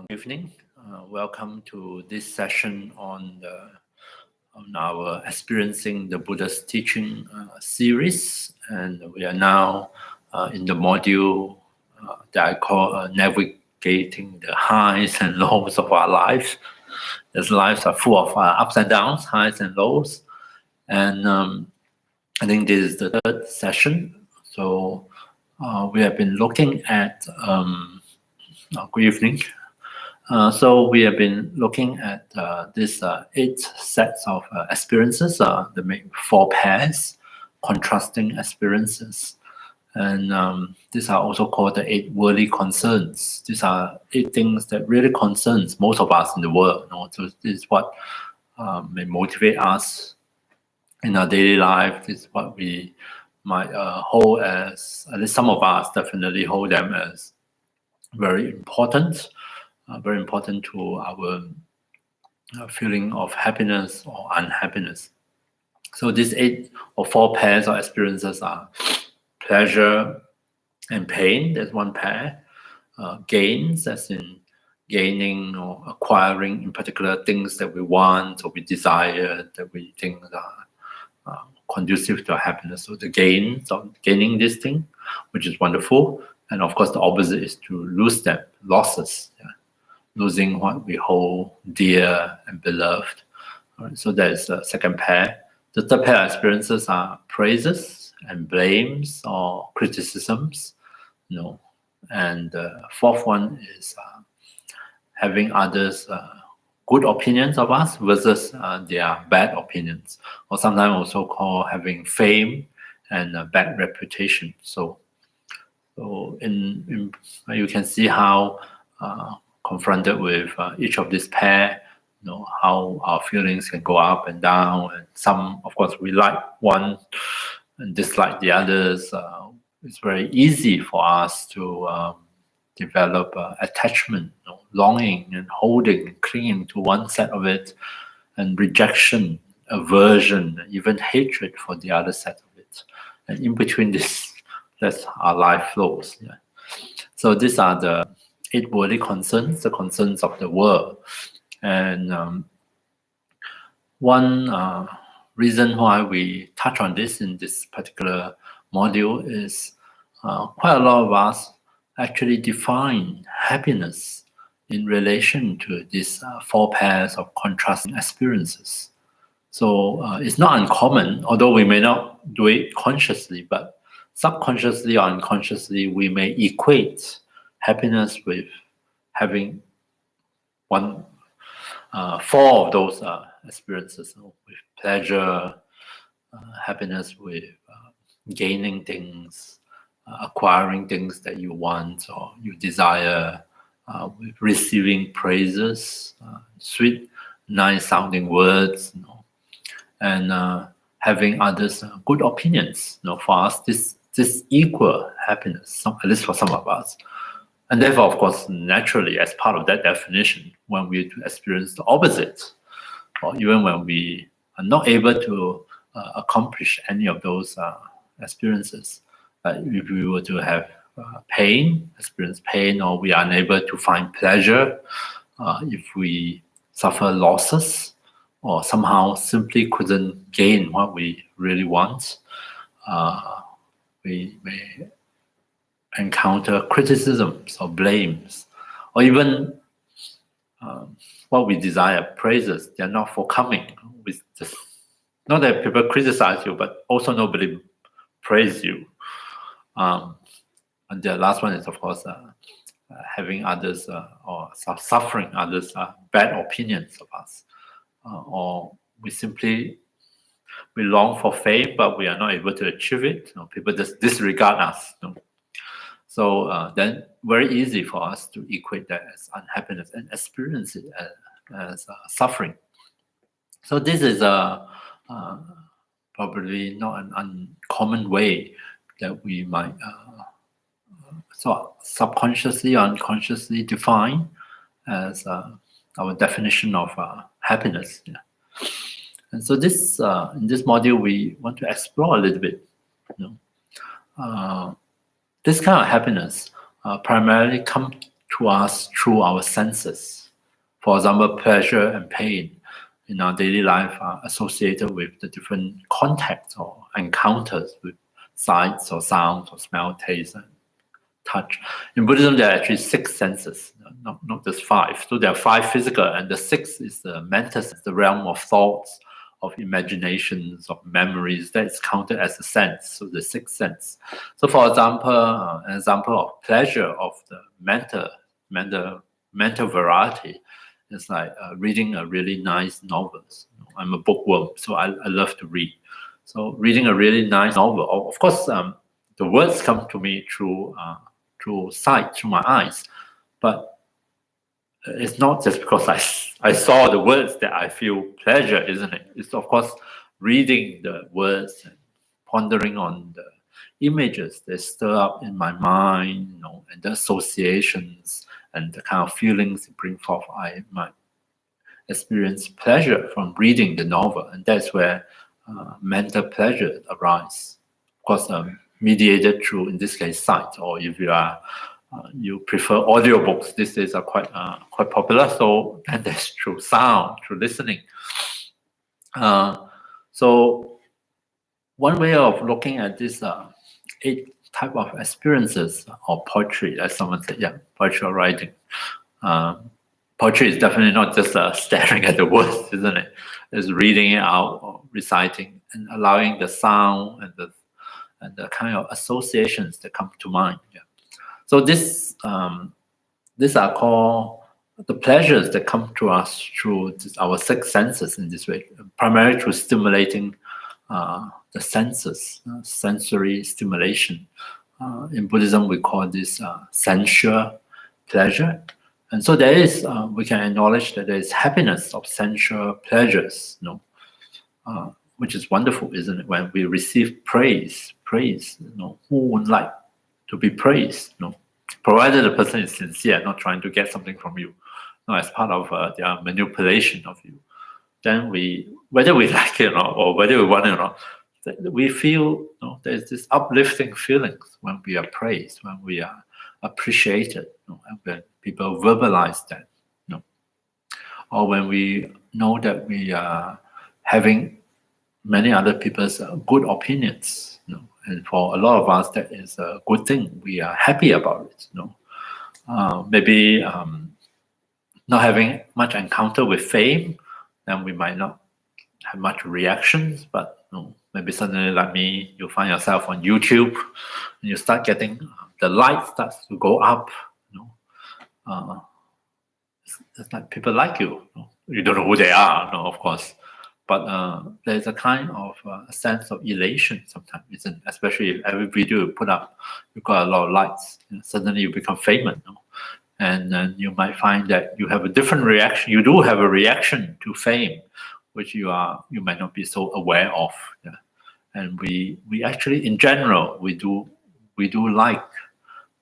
Good evening. Welcome to this session on our Experiencing the Buddha's Teaching series. And we are now in the module that I call Navigating the Highs and Lows of Our Lives. As lives are full of ups and downs, highs and lows. And I think this is the third session. So we have been looking at, good evening. So we have been looking at these 8 sets of experiences, the main 4 pairs, contrasting experiences. And these are also called the 8 worldly concerns. These are 8 things that really concerns most of us in the world. So this is what may motivate us in our daily life. This is what we might hold as, at least some of us definitely hold them as very important. Very important to our feeling of happiness or unhappiness. So these 8 or 4 pairs of experiences are pleasure and pain. There's one pair. Gains, as in gaining or acquiring in particular things that we want or we desire, that we think are conducive to our happiness. So the gains of gaining this thing, which is wonderful. And of course, the opposite is to lose them, losses. Yeah. Losing what we hold dear and beloved. Right, so that is the second pair. The third pair of experiences are praises and blames or criticisms. And the fourth one is having others' good opinions of us versus their bad opinions, or sometimes also called having fame and a bad reputation. So in you can see how confronted with each of these pair, how our feelings can go up and down, and some, of course, we like one and dislike the others. It's very easy for us to develop attachment, longing and holding and clinging to one set of it, and rejection, aversion, even hatred for the other set of it. And in between this, that's our life flows. Yeah. So these are the 8 worldly concerns, the concerns of the world. And one reason why we touch on this in this particular module is quite a lot of us actually define happiness in relation to these 4 pairs of contrasting experiences. So it's not uncommon, although we may not do it consciously, but subconsciously or unconsciously, we may equate happiness with having 4 of those experiences, with pleasure, happiness with gaining things, acquiring things that you want or you desire, with receiving praises, sweet, nice sounding words, and having others' good opinions. For us, this equal happiness, at least for some of us. And therefore, of course, naturally, as part of that definition, when we experience the opposite, or even when we are not able to accomplish any of those experiences, if we were to have experience pain, or we are unable to find pleasure, if we suffer losses, or somehow simply couldn't gain what we really want, we may encounter criticisms or blames, or even what we desire, praises. They're not forthcoming. Not that people criticize you, but also nobody praise you. And the last one is, of course, having others or suffering others' bad opinions of us, or we long for fame, but we are not able to achieve it. People just disregard us. So then very easy for us to equate that as unhappiness and experience it as suffering. So this is probably not an uncommon way that we might subconsciously or unconsciously define as our definition of happiness. Yeah. And so this in this module, we want to explore a little bit. This kind of happiness primarily comes to us through our senses. For example, pleasure and pain in our daily life are associated with the different contacts or encounters with sights or sounds or smell, taste, and touch. In Buddhism, there are actually 6 senses, not just 5. So there are 5 physical, and the 6th is the mental sense, the realm of thoughts, of imaginations, of memories. That is counted as a sense, so the 6th sense. So for example, an example of pleasure of the mental variety is like reading a really nice novel. I'm a bookworm, so I love to read. So reading a really nice novel, of course, the words come to me through sight, through my eyes, but it's not just because I saw the words that I feel pleasure, isn't it? It's of course reading the words and pondering on the images that stir up in my mind, and the associations and the kind of feelings it brings forth. I might experience pleasure from reading the novel, and that's where mental pleasure arises. Of course, mediated through, in this case, sight, or if you prefer audiobooks, these days are quite popular. So then there's through sound, through listening. So one way of looking at this 8 type of experiences, or poetry, as someone said, poetry or writing. Poetry is definitely not just staring at the words, isn't it? It's reading it out, or reciting, and allowing the sound and the kind of associations that come to mind. So these are called the pleasures that come to us through our 6 senses in this way, primarily through stimulating the senses, sensory stimulation. In Buddhism, we call this sensual pleasure. And so there is, we can acknowledge that there is happiness of sensual pleasures, which is wonderful, isn't it? When we receive praise, who would like to be praised? Provided the person is sincere, not trying to get something from you, as part of their manipulation of you. Then whether we like it or whether we want it or not, we feel there's this uplifting feelings when we are praised, when we are appreciated, and when people verbalize that, or when we know that we are having many other people's good opinions, and for a lot of us that is a good thing. We are happy about it. Maybe not having much encounter with fame, then we might not have much reactions, but maybe suddenly, like me, you find yourself on YouTube and you start getting the light starts to go up. It's like people like you. You don't know who they are, of course, but there's a kind of a sense of elation sometimes, isn't? Especially if every video you put up, you got a lot of likes. Suddenly you become famous, and then you might find that you have a different reaction. You do have a reaction to fame, which you might not be so aware of. And we actually, in general, we do like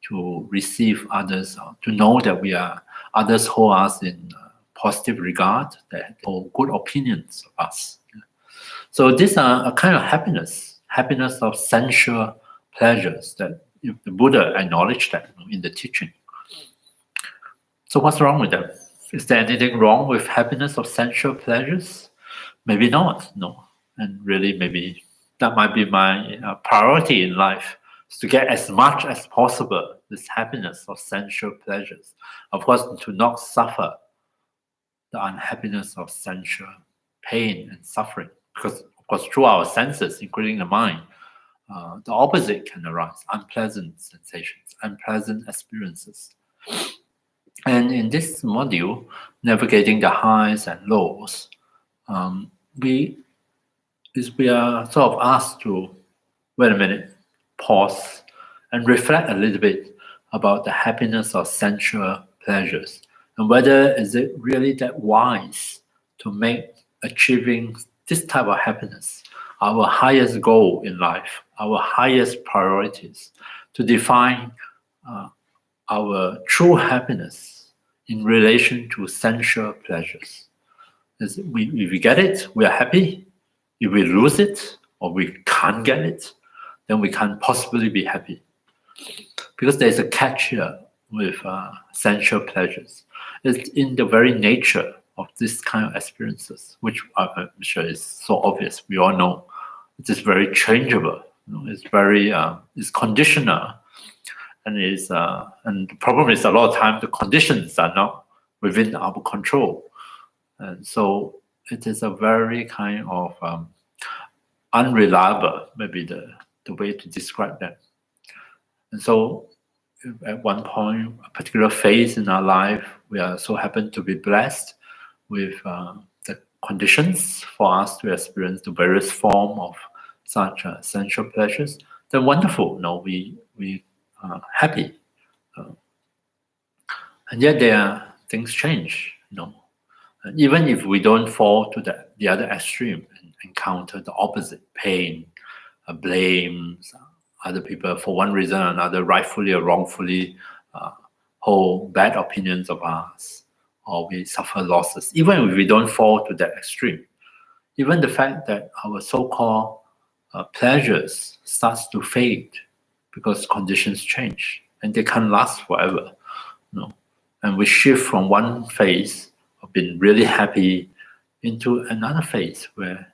to receive others, to know that others hold us in positive regard, that hold good opinions of us. So these are a kind of happiness of sensual pleasures that the Buddha acknowledged that in the teaching. So what's wrong with them? Is there anything wrong with happiness of sensual pleasures? Maybe not, And really, maybe that might be my priority in life, is to get as much as possible this happiness of sensual pleasures. Of course, to not suffer the unhappiness of sensual pain and suffering. Because, of course, through our senses, including the mind, the opposite can arise, unpleasant sensations, unpleasant experiences. And in this module, navigating the highs and lows, we are sort of asked to, wait a minute, pause and reflect a little bit about the happiness of sensual pleasures, and whether is it really that wise to make achieving this type of happiness our highest goal in life, our highest priorities, to define our true happiness in relation to sensual pleasures. If we get it, we are happy. If we lose it or we can't get it, then we can't possibly be happy. Because there's a catch here. with sensual pleasures. It's in the very nature of this kind of experiences, which I'm sure is so obvious. We all know it is very changeable. It's very it's conditional, and and the problem is a lot of time the conditions are not within our control, and so it is a very kind of unreliable, maybe the way to describe that. And so at one point, a particular phase in our life, we are so happen to be blessed with the conditions for us to experience the various form of such sensual pleasures. Then wonderful, we are happy, and yet things change, And even if we don't fall to the other extreme and encounter the opposite pain, blames other people for one reason or another, rightfully or wrongfully, hold bad opinions of us, or we suffer losses, even if we don't fall to that extreme. Even the fact that our so-called pleasures starts to fade because conditions change and they can't last forever. And we shift from one phase of being really happy into another phase where,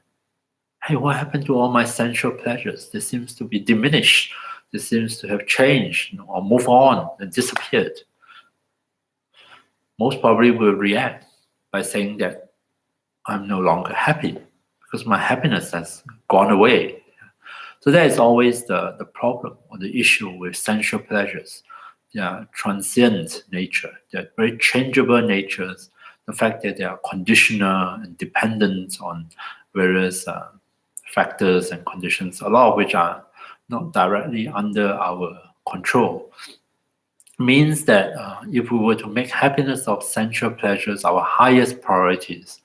hey, what happened to all my sensual pleasures? They seems to be diminished. They seems to have changed, or move on and disappeared. Most probably will react by saying that I'm no longer happy because my happiness has gone away. So that is always the problem or the issue with sensual pleasures. They are transient nature. They are very changeable natures. The fact that they are conditional and dependent on various factors and conditions, a lot of which are not directly under our control, means that if we were to make happiness of sensual pleasures our highest priorities,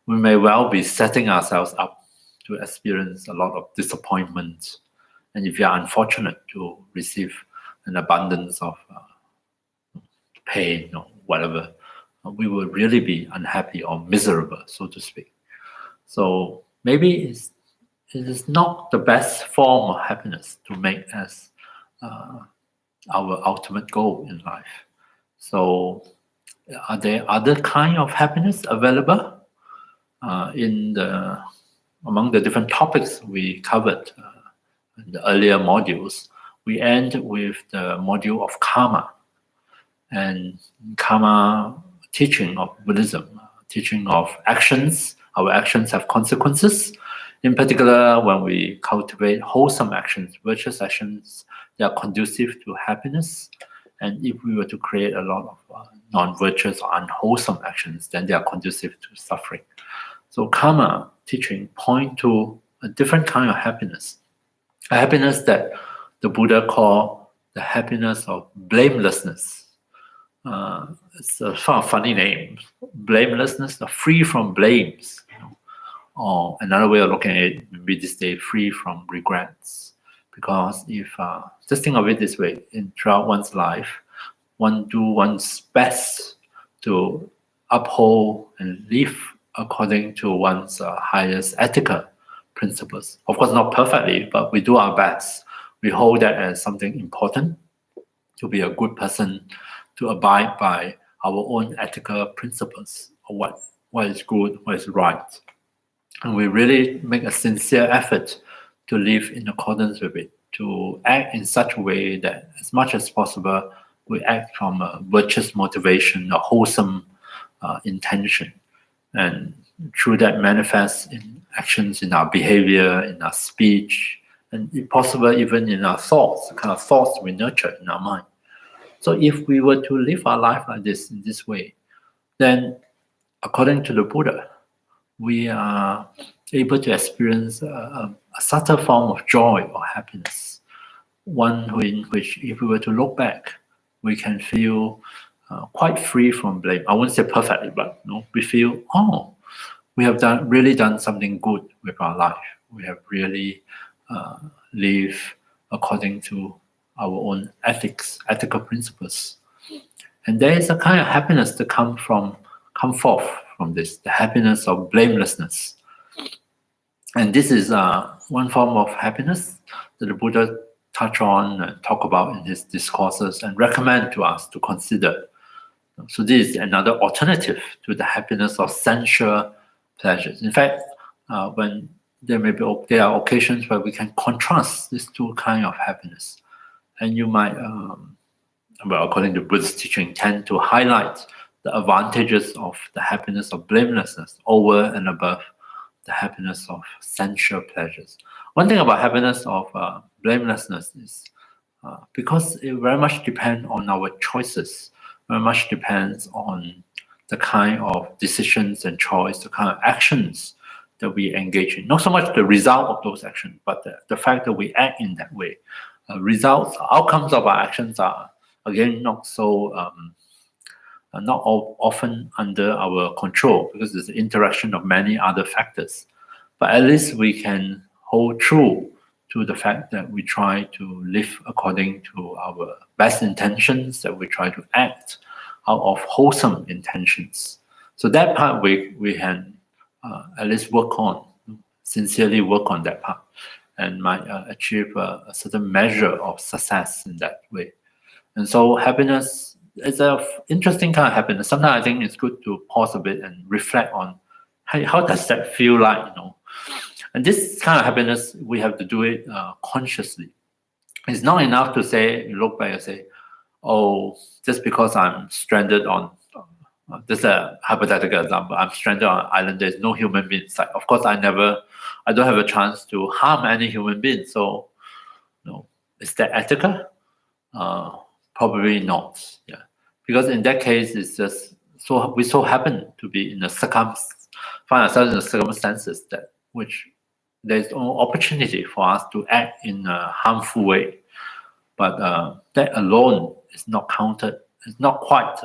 we may well be setting ourselves up to experience a lot of disappointment. And if you are unfortunate to receive an abundance of pain or whatever, we will really be unhappy or miserable, so to speak. So maybe it is not the best form of happiness to make as our ultimate goal in life. So are there other kind of happiness available among the different topics we covered in the earlier modules? We end with the module of karma, and karma teaching of Buddhism, teaching of actions. Our actions have consequences. In particular, when we cultivate wholesome actions, virtuous actions, they are conducive to happiness. And if we were to create a lot of non-virtuous or unwholesome actions, then they are conducive to suffering. So karma teaching point to a different kind of happiness, a happiness that the Buddha called the happiness of blamelessness. It's a funny name, blamelessness, free from blames. Or another way of looking at it, maybe this day, free from regrets. Because if, just think of it this way, throughout one's life, one do one's best to uphold and live according to one's highest ethical principles. Of course, not perfectly, but we do our best. We hold that as something important, to be a good person, to abide by our own ethical principles of what is good, what is right. And we really make a sincere effort to live in accordance with it, to act in such a way that as much as possible, we act from a virtuous motivation, a wholesome intention. And through that manifests in actions, in our behavior, in our speech, and if possible, even in our thoughts, the kind of thoughts we nurture in our mind. So if we were to live our life like this, in this way, then according to the Buddha, we are able to experience a subtle form of joy or happiness, one in which, if we were to look back, we can feel quite free from blame. I wouldn't say perfectly, but we feel, we have really done something good with our life. We have really lived according to our own ethical principles. And there is a kind of happiness that come forth from this, the happiness of blamelessness. And this is one form of happiness that the Buddha touch on and talk about in his discourses and recommend to us to consider. So this is another alternative to the happiness of sensual pleasures. In fact, when there are occasions where we can contrast these two kinds of happiness, and you might, according to Buddhist teaching, tend to highlight the advantages of the happiness of blamelessness over and above the happiness of sensual pleasures. One thing about happiness of blamelessness is because it very much depends on our choices, very much depends on the kind of decisions and choice, the kind of actions that we engage in. Not so much the result of those actions, but the fact that we act in that way. Outcomes of our actions are, again, not often under our control because there's the interaction of many other factors. But at least we can hold true to the fact that we try to live according to our best intentions, that we try to act out of wholesome intentions. So that part we can at least work on, sincerely work on that part, and might achieve a certain measure of success in that way. And so happiness is an interesting kind of happiness. Sometimes I think it's good to pause a bit and reflect on how does that feel like, And this kind of happiness, we have to do it consciously. It's not enough to say, you look back and say, oh, just because I'm stranded on, this is a hypothetical example, I'm stranded on an island, there's no human being inside. Of course, I don't have a chance to harm any human being. So, is that ethical? Probably not. Yeah, because in that case, it's just we so happen to be find ourselves in the circumstances which there's no opportunity for us to act in a harmful way. But that alone is not counted. It's not quite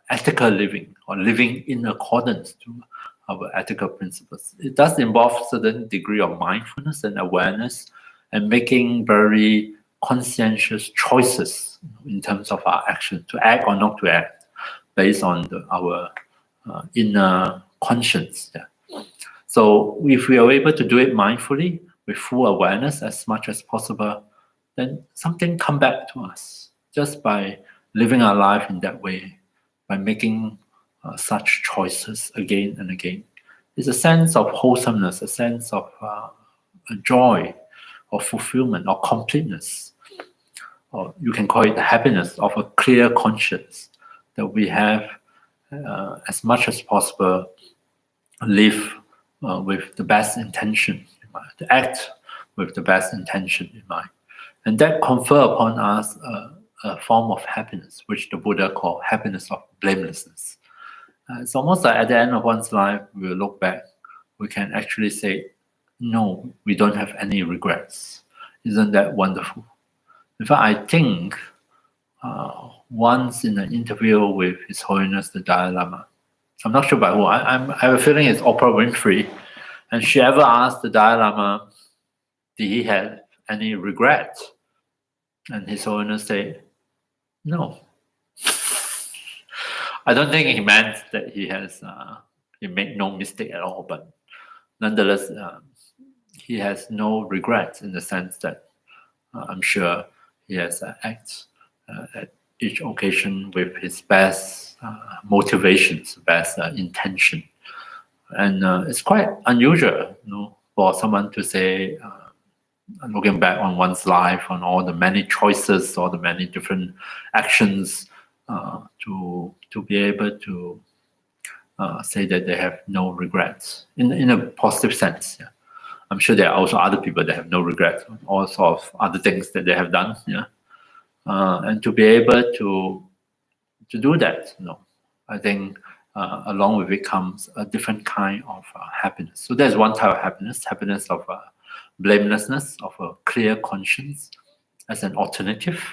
ethical living or living in accordance to our ethical principles. It does involve a certain degree of mindfulness and awareness and making very conscientious choices in terms of our action, to act or not to act, based on our inner conscience. Yeah. So if we are able to do it mindfully, with full awareness as much as possible, then something come back to us just by living our life in that way, by making such choices again and again. It's a sense of wholesomeness, a sense of a joy or fulfillment or completeness, or you can call it the happiness of a clear conscience that we have as much as possible live with the best intention in mind, to act with the best intention in mind. And that confer upon us a form of happiness, which the Buddha called happiness of blamelessness. It's almost like at the end of one's life, we will look back, we can actually say, no, we don't have any regrets. Isn't that wonderful? In fact, I think once in an interview with His Holiness the Dalai Lama, I'm not sure by who, I have a feeling it's Oprah Winfrey, and she ever asked the Dalai Lama, did he have any regret? And His Holiness said, no. I don't think he meant that he made no mistake at all, but nonetheless, he has no regrets in the sense that I'm sure he has acted at each occasion with his best motivations, best intention. And it's quite unusual, for someone to say, looking back on one's life, on all the many choices, all the many different actions, to be able to say that they have no regrets in a positive sense. Yeah. I'm sure there are also other people that have no regrets on all sorts of other things that they have done. Yeah. And to be able to do that, I think along with it comes a different kind of happiness. So there's one type of happiness of blamelessness, of a clear conscience as an alternative.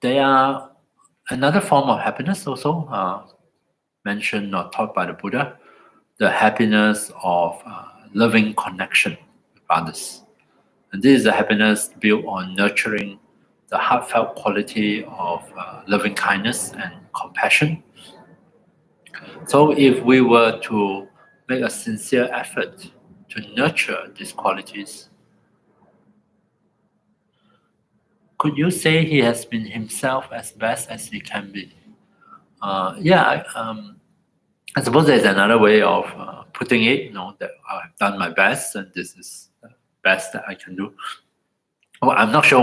There are another form of happiness also mentioned or taught by the Buddha, the happiness of loving connection with others. And this is a happiness built on nurturing the heartfelt quality of loving kindness and compassion. So if we were to make a sincere effort to nurture these qualities, could you say he has been himself as best as he can be? I suppose there's another way of putting it, that I've done my best and this is the best that I can do. Well, I'm not sure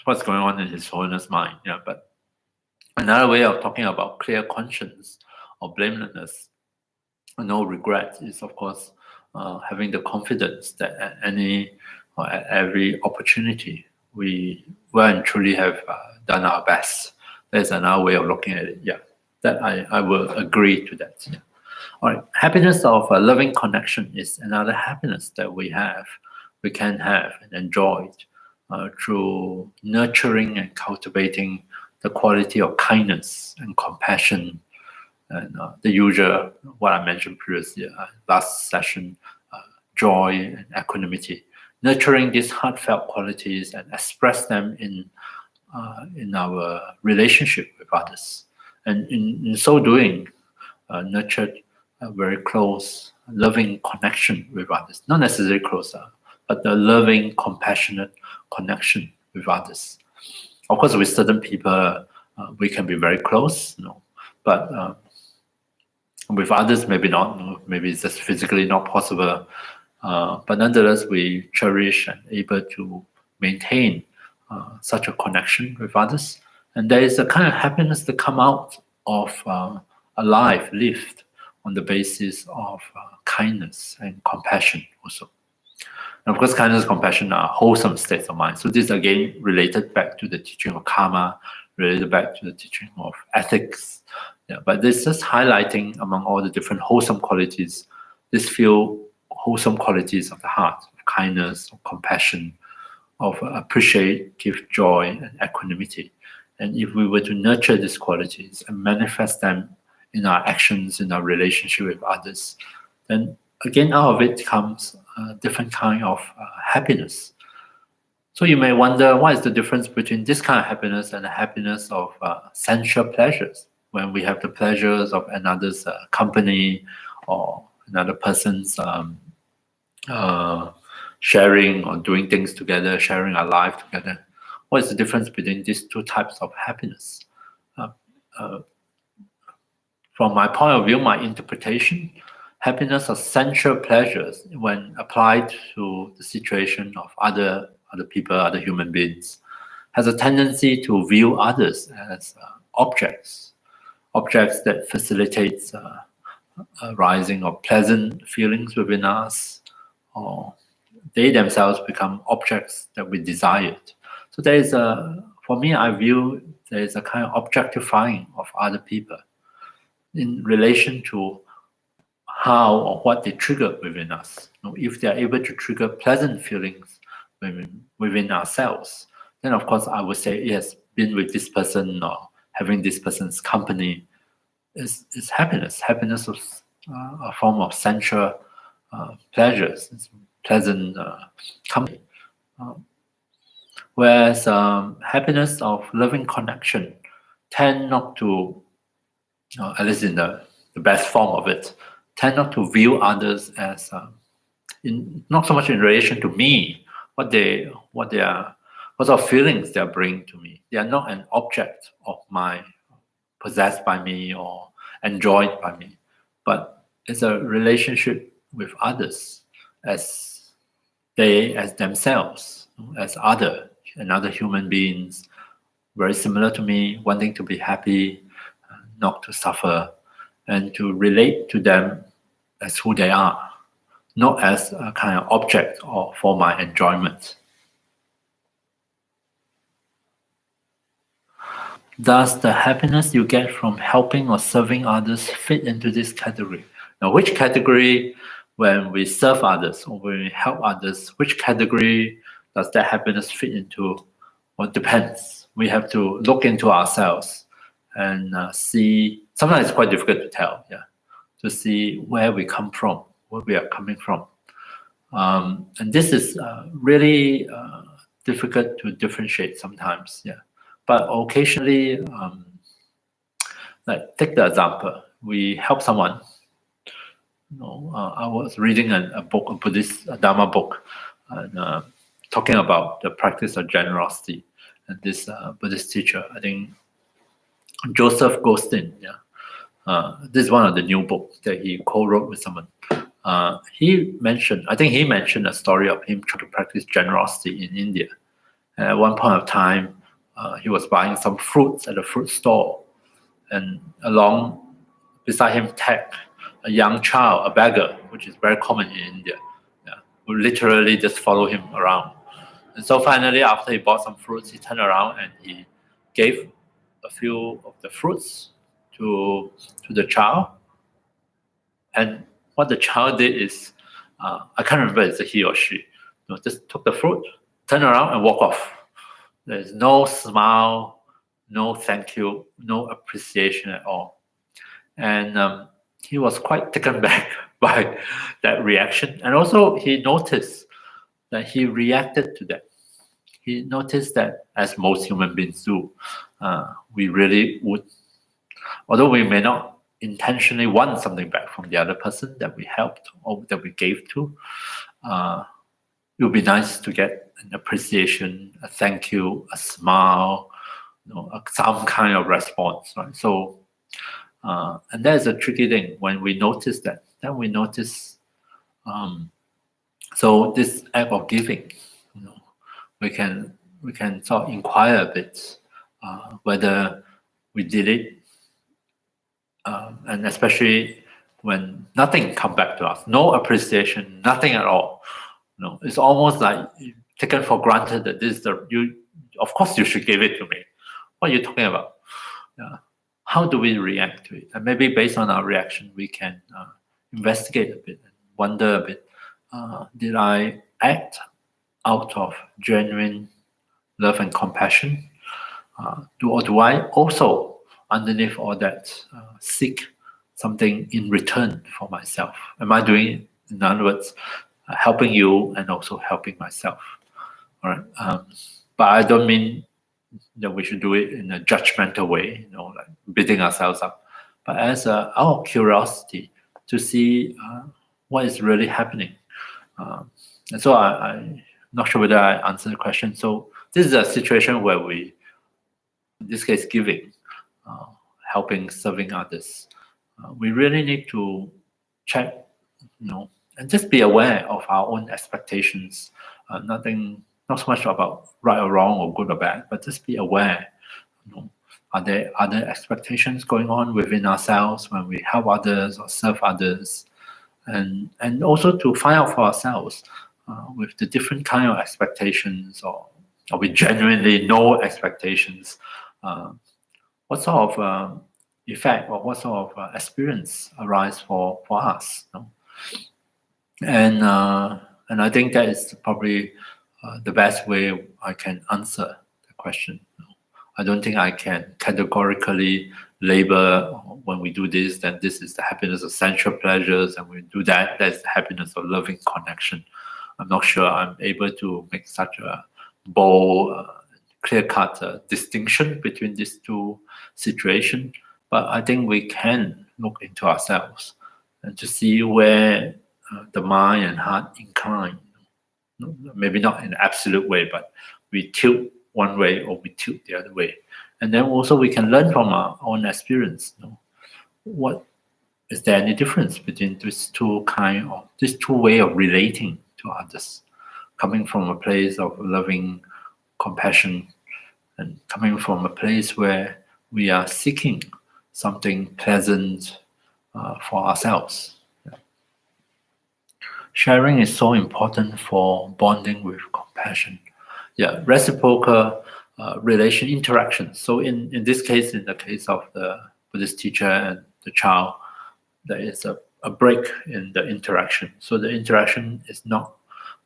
what's going on in His Holiness' mind, but another way of talking about clear conscience or blamelessness, no regret, is of course having the confidence that at any or at every opportunity we well and truly have done our best. There's another way of looking at it. That I will agree to that. All right, happiness of a loving connection is another happiness that we can have and enjoy through nurturing and cultivating the quality of kindness and compassion and the usual, what I mentioned previously, last session, joy and equanimity. Nurturing these heartfelt qualities and express them in our relationship with others. And in so doing, nurtured a very close, loving connection with others. Not necessarily closer, but a loving, compassionate connection with others. Of course, with certain people, we can be very close, but with others, maybe not. Maybe it's just physically not possible. But nonetheless, we cherish and able to maintain such a connection with others. And there is a kind of happiness that come out of a life lived on the basis of kindness and compassion also. And of course, kindness and compassion are wholesome states of mind. So this again related back to the teaching of karma, related back to the teaching of ethics. But this is highlighting among all the different wholesome qualities, these few wholesome qualities of the heart, of kindness, of compassion, of appreciative joy and equanimity. And if we were to nurture these qualities and manifest them in our actions, in our relationship with others, then again, out of it comes a different kind of happiness. So you may wonder, what is the difference between this kind of happiness and the happiness of sensual pleasures? When we have the pleasures of another's company or another person's sharing or doing things together, sharing our life together. What is the difference between these two types of happiness? From my point of view, my interpretation, happiness of sensual pleasures, when applied to the situation of other people, other human beings, has a tendency to view others as objects that facilitates arising of pleasant feelings within us, or they themselves become objects that we desired. So there is for me, I view there is a kind of objectifying of other people in relation to how or what they trigger within us. If they are able to trigger pleasant feelings within ourselves, then of course I would say, yes, being with this person or having this person's company is happiness. Happiness is a form of sensual pleasures. It's pleasant company. Whereas happiness of loving connection tend not to, at least in the best form of it, tend not to view others as not so much in relation to me, what sort of feelings they are bringing to me. They are not an object of my possessed by me or enjoyed by me, but it's a relationship with others as themselves, as another human beings, very similar to me, wanting to be happy, not to suffer, and to relate to them as who they are, not as a kind of object or for my enjoyment. Does the happiness you get from helping or serving others fit into this category? Now, which category, when we serve others or when we help others, which category does that happiness fit into? Well, it depends. We have to look into ourselves and see. Sometimes it's quite difficult to tell, to see where we come from, where we are coming from. And this is really difficult to differentiate sometimes, But occasionally, like take the example, we help someone. I was reading a book, a Buddhist Dharma book, and talking about the practice of generosity. and this Buddhist teacher, I think Joseph Goldstein. This is one of the new books that he co-wrote with someone. He mentioned a story of him trying to practice generosity in India. And at one point of time, he was buying some fruits at a fruit store, and along beside him tagged a young child, a beggar, which is very common in India, who literally just follow him around. And so finally, after he bought some fruits, he turned around and he gave a few of the fruits to the child. And what the child did is, I can't remember if it's a he or she, just took the fruit, turned around and walked off. There's no smile, no thank you, no appreciation at all. And he was quite taken back by that reaction. And also he noticed that he reacted to that. He noticed that, as most human beings do, we really would, although we may not intentionally want something back from the other person that we helped or that we gave to, it would be nice to get an appreciation, a thank you, a smile, some kind of response, right? So, and that's a tricky thing when we notice that. Then we notice, so this act of giving, we can sort of inquire a bit whether we did it, and especially when nothing come back to us, no appreciation, nothing at all. It's almost like taken for granted that this is of course you should give it to me. What are you talking about? How do we react to it? And maybe based on our reaction, we can investigate a bit and wonder a bit. Did I act out of genuine love and compassion? Do I also, underneath all that, seek something in return for myself? Am I doing it, in other words, helping you and also helping myself? All right. But I don't mean that we should do it in a judgmental way, like beating ourselves up, but as our curiosity to see what is really happening. And so I'm not sure whether I answered the question. So this is a situation where we, in this case, giving, helping, serving others. We really need to check, and just be aware of our own expectations. Not so much about right or wrong or good or bad, but just be aware. Are there other expectations going on within ourselves when we help others or serve others? And also to find out for ourselves with the different kind of expectations, or with genuinely no expectations, what sort of effect or what sort of experience arise for us? And I think that is probably the best way I can answer the question. I don't think I can categorically label, when we do this, then this is the happiness of sensual pleasures, and when we do that, that's the happiness of loving connection. I'm not sure I'm able to make such a bold, clear-cut distinction between these two situations, but I think we can look into ourselves and to see where the mind and heart incline. Maybe not in an absolute way, but we tilt one way or we tilt the other way. And then also we can learn from our own experience. What is there any difference between these two way of relating to others, coming from a place of loving compassion and coming from a place where we are seeking something pleasant for ourselves. Sharing is so important for bonding with compassion. Reciprocal interaction. So in this case, in the case of the Buddhist teacher and the child, there is a break in the interaction. So the interaction is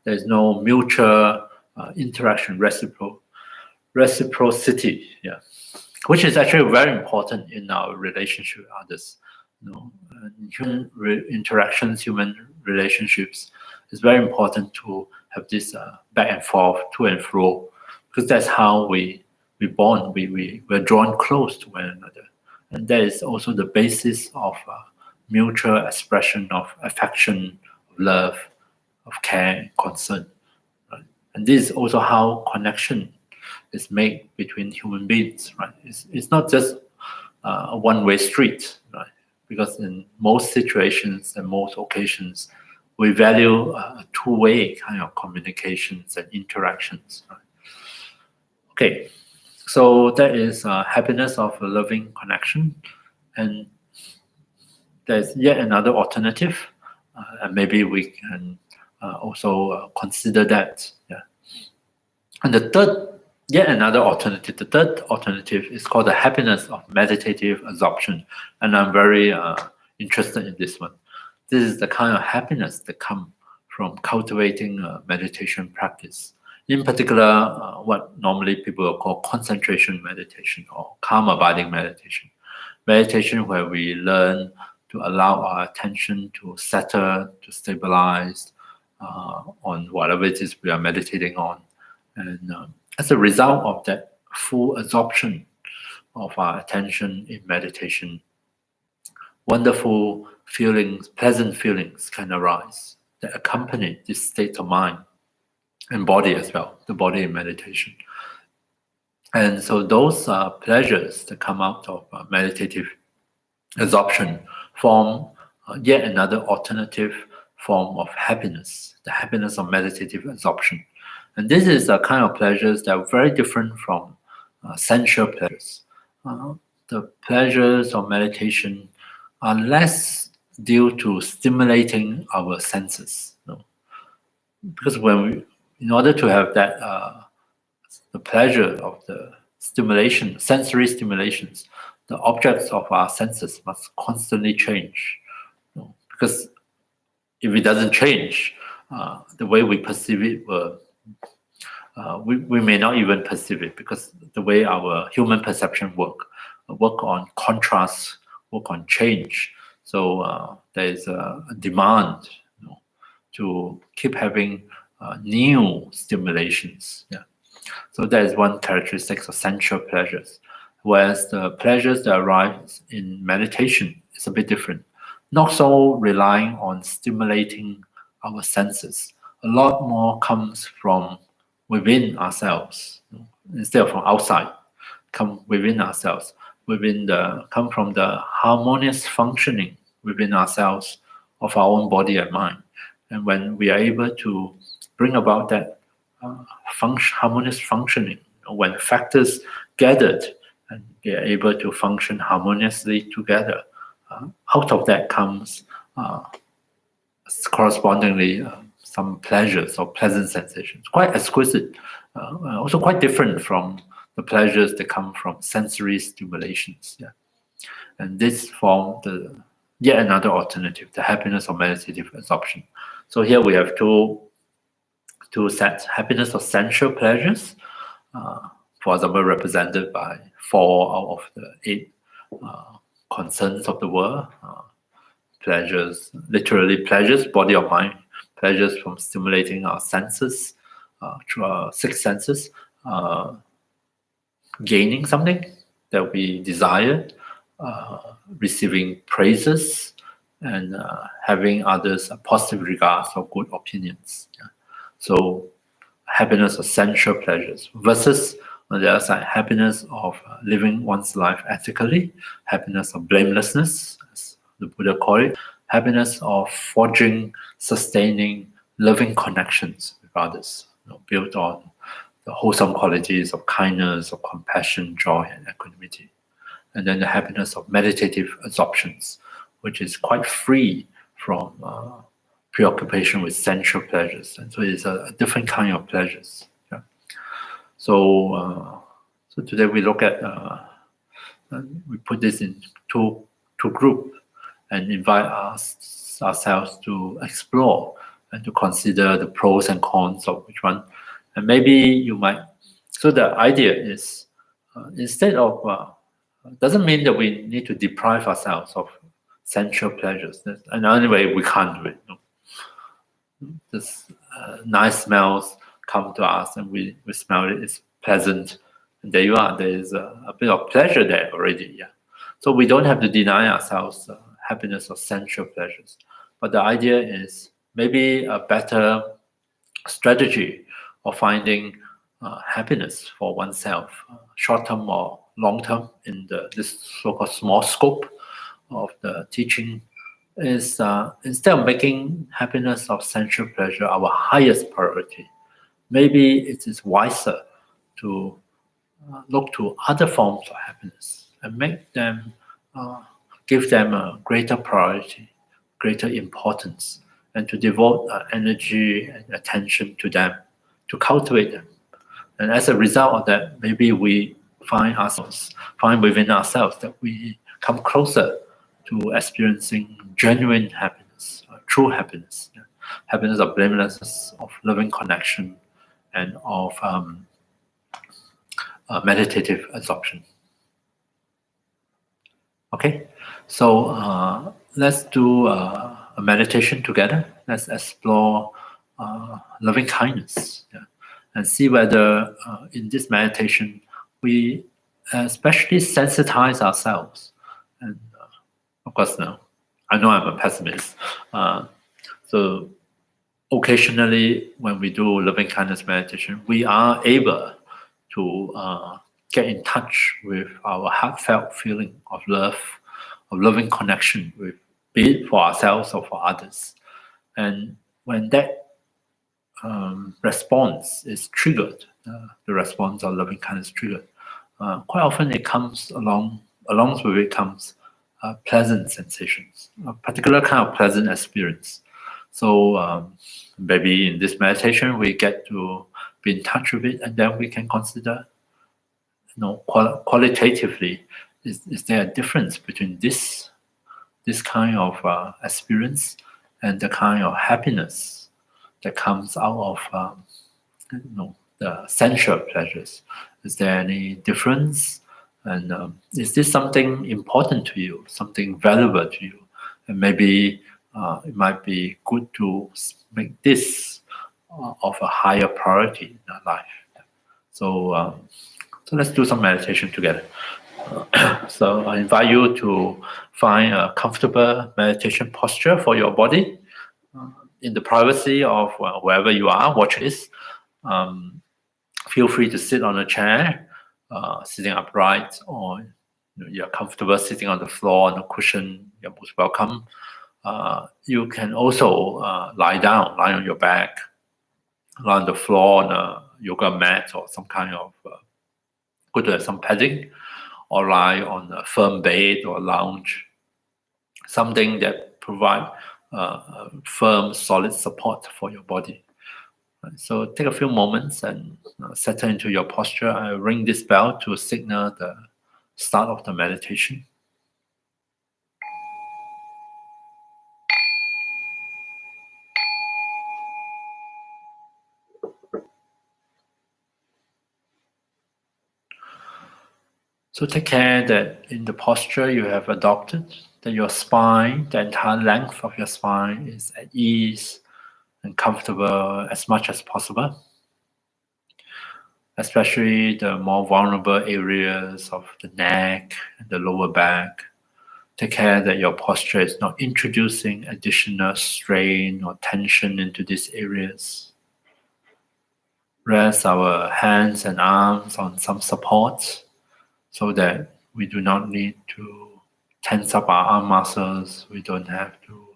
there's no mutual interaction, reciprocity, which is actually very important in our relationship with others. Human interactions, human relationships, it's very important to have this back and forth, to and fro, because that's how we bond. We're drawn close to one another, and that is also the basis of mutual expression of affection, of love, of care, concern. Right? And this is also how connection is made between human beings, right? It's not just a one-way street, right? Because in most situations and most occasions, we value a two-way kind of communications and interactions. Right? Okay, so that is happiness of a loving connection, and there's yet another alternative, and maybe we can also consider that. Yeah. And yet another alternative. The third alternative is called the happiness of meditative absorption, and I'm very interested in this one. This is the kind of happiness that comes from cultivating meditation practice. In particular, what normally people call concentration meditation or calm abiding meditation. Meditation where we learn to allow our attention to settle, to stabilize on whatever it is we are meditating on. And as a result of that full absorption of our attention in meditation, wonderful feelings, pleasant feelings can arise that accompany this state of mind and body as well, the body in meditation. And so those pleasures that come out of meditative absorption form yet another alternative form of happiness, the happiness of meditative absorption. And this is a kind of pleasures that are very different from sensual pleasures. The pleasures of meditation are less due to stimulating our senses. Because in order to have that, the pleasure of the stimulation, sensory stimulations, the objects of our senses must constantly change. Because if it doesn't change, the way we perceive it we may not even perceive it, because the way our human perception work on contrast, work on change. So there is a demand to keep having new stimulations. Yeah. So that is one characteristic of sensual pleasures. Whereas the pleasures that arise in meditation is a bit different. Not so relying on stimulating our senses. A lot more comes from within ourselves, instead of from outside. Come within ourselves, come from the harmonious functioning within ourselves of our own body and mind. And when we are able to bring about that harmonious functioning, when factors gathered and they are able to function harmoniously together, out of that comes correspondingly some pleasures or pleasant sensations, quite exquisite, also quite different from the pleasures that come from sensory stimulations. Yeah. And this form yet another alternative, the happiness of meditative absorption. So here we have two sets: happiness of sensual pleasures, for example, represented by 4 out of the 8 concerns of the world. Pleasures, literally pleasures, body or mind, pleasures from stimulating our senses, through our 6 senses, gaining something that we desire, receiving praises, and having others positive regards or good opinions. Yeah. So happiness of sensual pleasures versus, on the other side, happiness of living one's life ethically, happiness of blamelessness, as the Buddha called it, happiness of forging, sustaining, loving connections with others, built on the wholesome qualities of kindness, of compassion, joy, and equanimity. And then the happiness of meditative absorptions, which is quite free from preoccupation with sensual pleasures. And so it's a different kind of pleasures. Yeah. So today we look at, we put this in two groups and invite ourselves to explore and to consider the pros and cons of which one. And maybe you might, so the idea is, instead of, doesn't mean that we need to deprive ourselves of sensual pleasures. And anyway, we can't do it. No. This nice smells come to us and we smell it, it's pleasant. And there you are, there is a bit of pleasure there already. Yeah. So we don't have to deny ourselves happiness or sensual pleasures. But the idea is maybe a better strategy of finding happiness for oneself, short-term or long-term, in this so-called small scope of the teaching, is instead of making happiness of sensual pleasure our highest priority, maybe it is wiser to look to other forms of happiness and make them, give them a greater priority, greater importance, and to devote energy and attention to them, to cultivate them. And as a result of that, maybe we find within ourselves that we come closer to experiencing genuine happiness, true happiness, happiness of blamelessness, of loving connection, and of meditative absorption. Okay, so let's do a meditation together. Let's explore loving kindness, and see whether in this meditation we especially sensitize ourselves. And of course, now I know I'm a pessimist, so occasionally when we do loving kindness meditation, we are able to get in touch with our heartfelt feeling of love, of loving connection, with, be it for ourselves or for others. And when that response is triggered, the response of loving kindness is triggered, quite often it comes along with it comes pleasant sensations, a particular kind of pleasant experience. So maybe in this meditation we get to be in touch with it, and then we can consider, qualitatively, is there a difference between this kind of experience and the kind of happiness that comes out of the sensual pleasures? Is there any difference? And is this something important to you, something valuable to you? And maybe it might be good to make this of a higher priority in our life. So let's do some meditation together. So I invite you to find a comfortable meditation posture for your body in the privacy of wherever you are. Watch this. Feel free to sit on a chair, sitting upright, or you're comfortable sitting on the floor on a cushion. You're most welcome. You can also lie on your back, lie on the floor on a yoga mat or some kind of good to have some padding, or lie on a firm bed or lounge, something that provide firm, solid support for your body. So take a few moments and settle into your posture. I ring this bell to signal the start of the meditation. So take care that in the posture you have adopted, that your spine, the entire length of your spine, is at ease and comfortable as much as possible. Especially the more vulnerable areas of the neck and the lower back. Take care that your posture is not introducing additional strain or tension into these areas. Rest our hands and arms on some support so that we do not need to tense up our arm muscles. We don't have to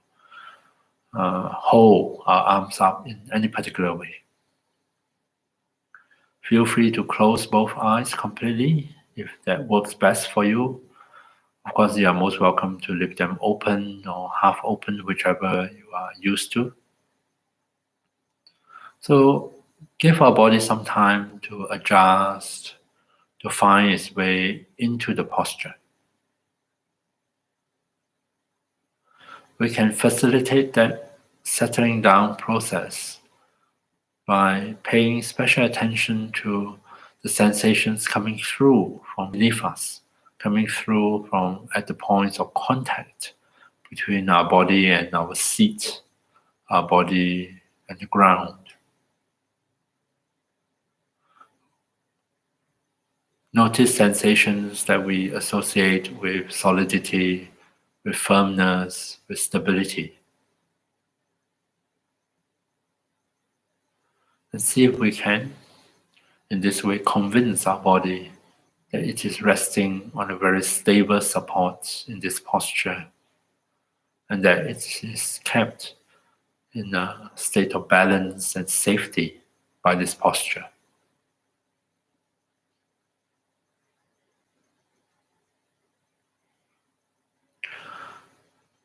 hold our arms up in any particular way. Feel free to close both eyes completely if that works best for you. Of course, you are most welcome to leave them open or half open, whichever you are used to. So give our body some time to adjust, to find its way into the posture. We can facilitate that settling down process by paying special attention to the sensations coming through from beneath us, coming through from at the points of contact between our body and our seat, our body and the ground. Notice sensations that we associate with solidity, with firmness, with stability. And see if we can In this way, convince our body that it is resting on a very stable support in this posture, and that it is kept in a state of balance and safety by this posture.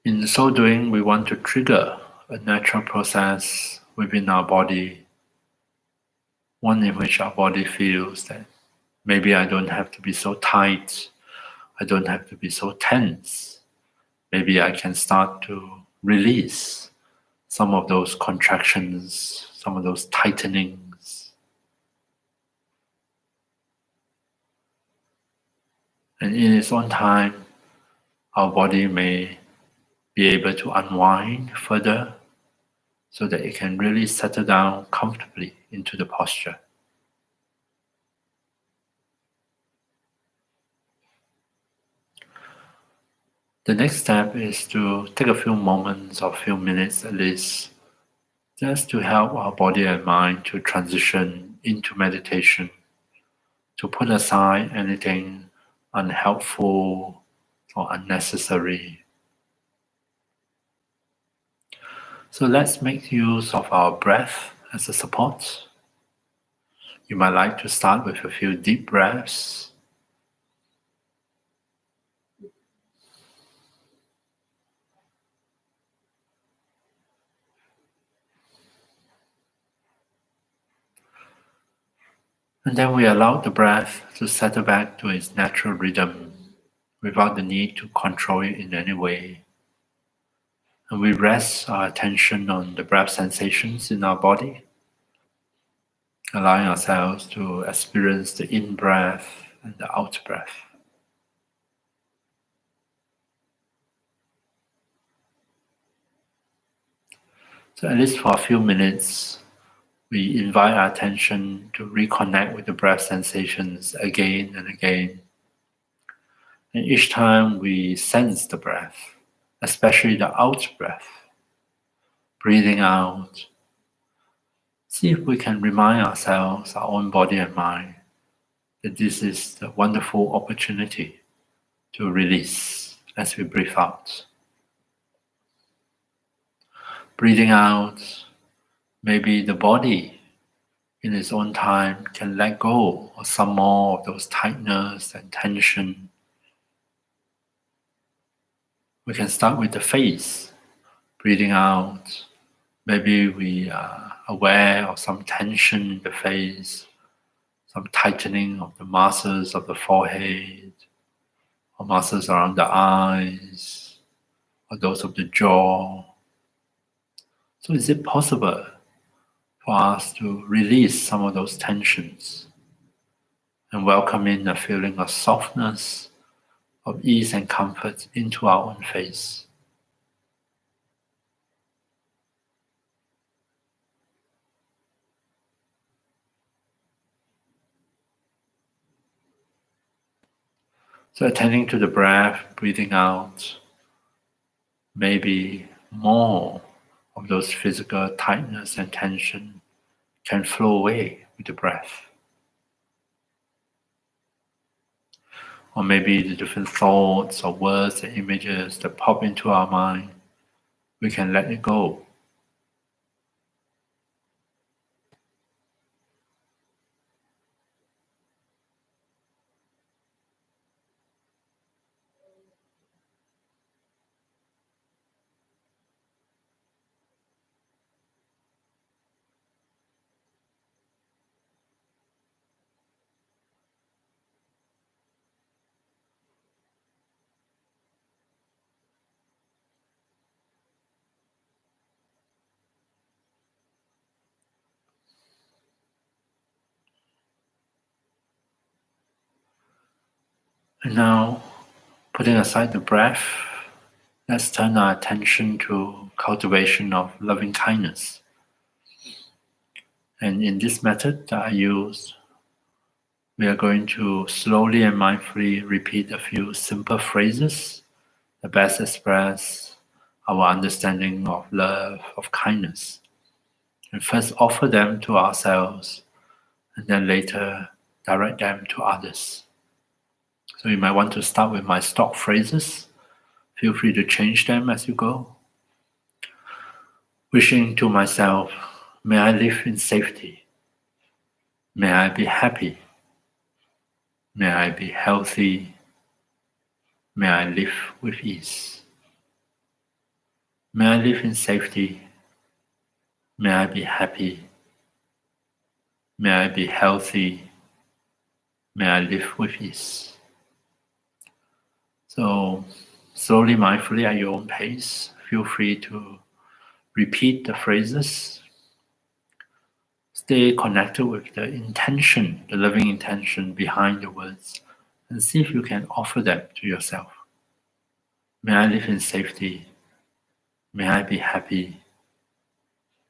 In so doing, we want to trigger a natural process within our body, one in which our body feels that maybe I don't have to be so tight, I don't have to be so tense. Maybe I can start to release some of those contractions, some of those tightenings. And in its own time, our body may be able to unwind further so that it can really settle down comfortably into the posture. The next step is to take a few moments or few minutes at least, just to help our body and mind to transition into meditation, to put aside anything unhelpful or unnecessary. So let's make use of our breath as a support. You might like to start with a few deep breaths. And then we allow the breath to settle back to its natural rhythm without the need to control it in any way. And we rest our attention on the breath sensations in our body, allowing ourselves to experience the in-breath and the out-breath. So at least for a few minutes, we invite our attention to reconnect with the breath sensations again and again. And each time we sense the breath, especially the out-breath, breathing out, see if we can remind ourselves, our own body and mind, that this is the wonderful opportunity to release as we breathe out. Breathing out, maybe the body in its own time can let go of some more of those tightness and tension. We can start with the face, breathing out. Maybe we are aware of some tension in the face, some tightening of the muscles of the forehead, or muscles around the eyes, or those of the jaw. So is it possible for us to release some of those tensions and welcome in a feeling of softness, of ease and comfort into our own face? So attending to the breath, breathing out, maybe more of those physical tightness and tension can flow away with the breath. Or maybe the different thoughts or words and images that pop into our mind, we can let it go. And now, putting aside the breath, let's turn our attention to cultivation of loving kindness. And in this method that I use, we are going to slowly and mindfully repeat a few simple phrases that best express our understanding of love, of kindness. And first offer them to ourselves and then later direct them to others. So you might want to start with my stock phrases. Feel free to change them as you go. Wishing to myself, may I live in safety. May I be happy. May I be healthy. May I live with ease. May I live in safety. May I be happy. May I be healthy. May I live with ease. So, slowly, mindfully, at your own pace, feel free to repeat the phrases. Stay connected with the intention, the loving intention behind the words, and see if you can offer them to yourself. May I live in safety. May I be happy.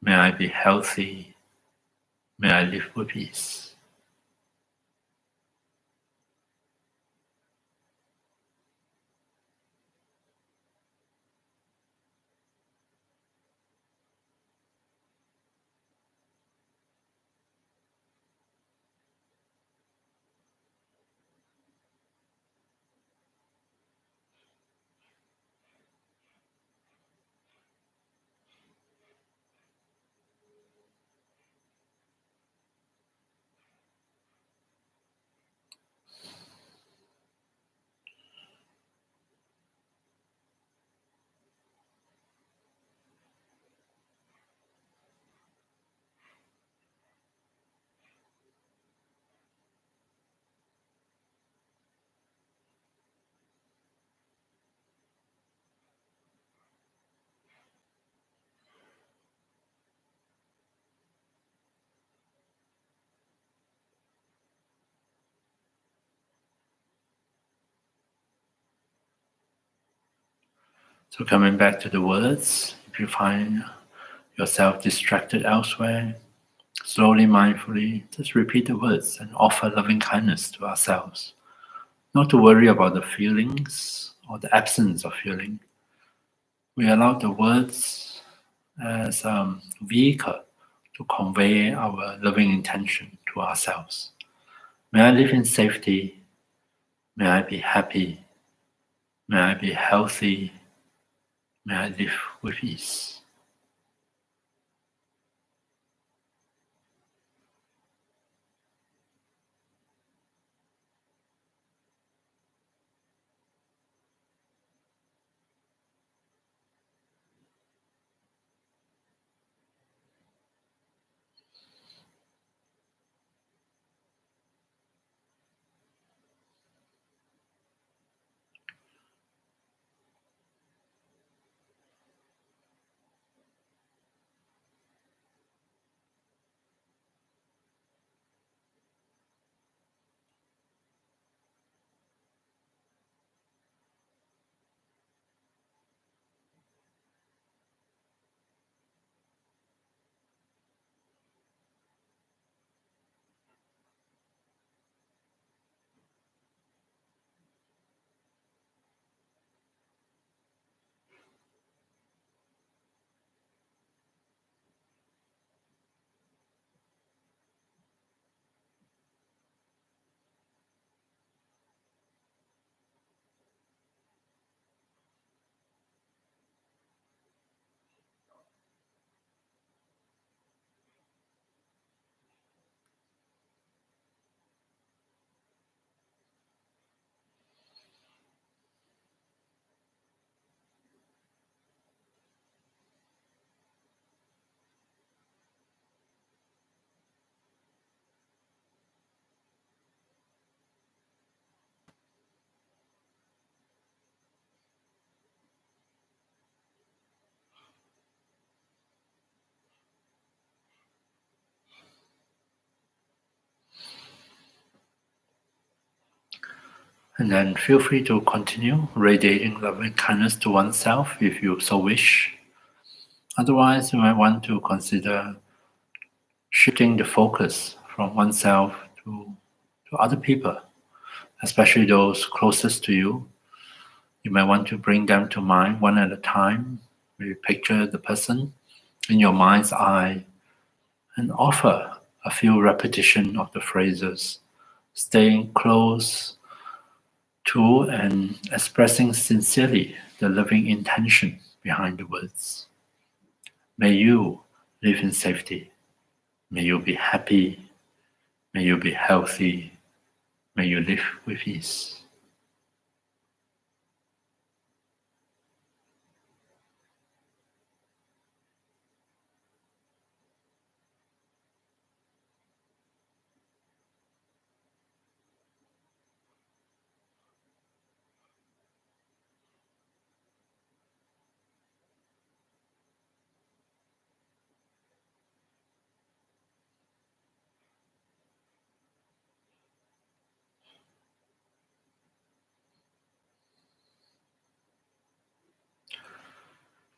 May I be healthy. May I live with peace. So coming back to the words, if you find yourself distracted elsewhere, slowly, mindfully, just repeat the words and offer loving kindness to ourselves. Not to worry about the feelings or the absence of feeling. We allow the words as a vehicle to convey our loving intention to ourselves. May I live in safety. May I be happy. May I be healthy. May I live with ease. And then feel free to continue radiating loving kindness to oneself if you so wish. Otherwise, you might want to consider shifting the focus from oneself to other people, especially those closest to you. You might want to bring them to mind one at a time. Maybe picture the person in your mind's eye and offer a few repetition of the phrases, staying close to and expressing sincerely the loving intention behind the words. May you live in safety. May you be happy. May you be healthy. May you live with ease.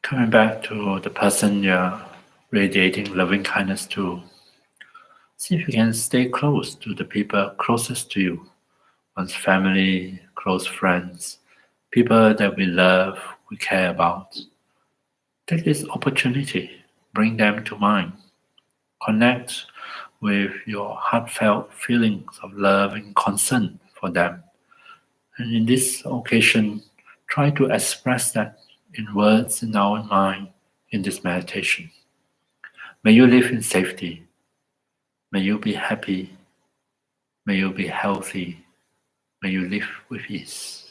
Coming back to the person you're radiating loving kindness to, see if you can stay close to the people closest to you, one's family, close friends, people that we love, we care about. Take this opportunity, bring them to mind. Connect with your heartfelt feelings of love and concern for them. And in this occasion, try to express that in words in our mind in this meditation. May you live in safety. May you be happy. May you be healthy. May you live with ease.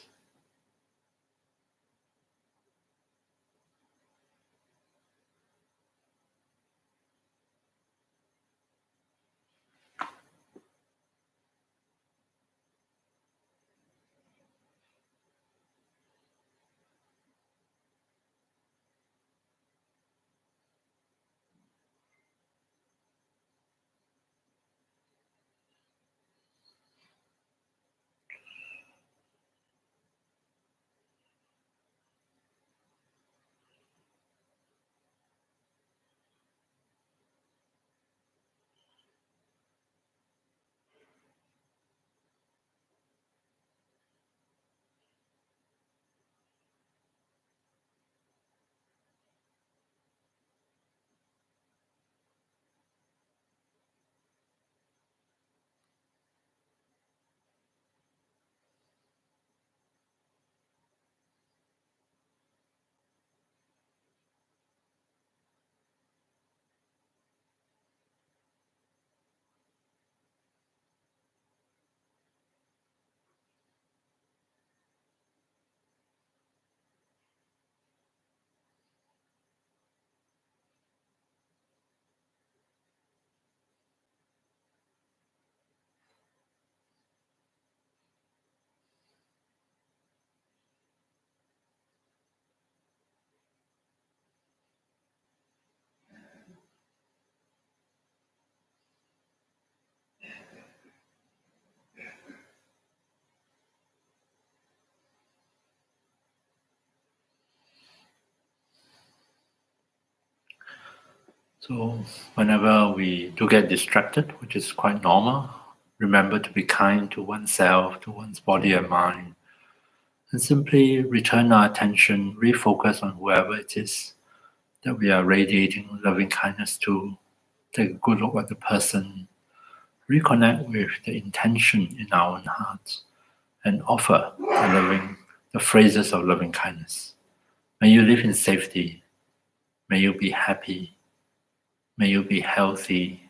So, whenever we do get distracted, which is quite normal, remember to be kind to oneself, to one's body and mind, and simply return our attention, refocus on whoever it is that we are radiating loving kindness to. Take a good look at the person, reconnect with the intention in our own hearts, and offer the phrases of loving kindness. May you live in safety. May you be happy. May you be healthy.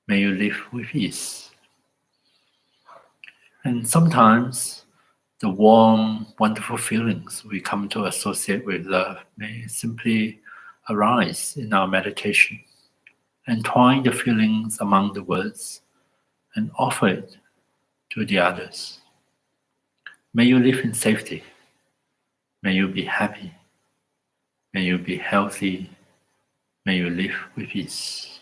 May you live with ease. And sometimes the warm, wonderful feelings we come to associate with love may simply arise in our meditation. Entwine the feelings among the words and offer it to the others. May you live in safety. May you be happy. May you be healthy. May you live with ease.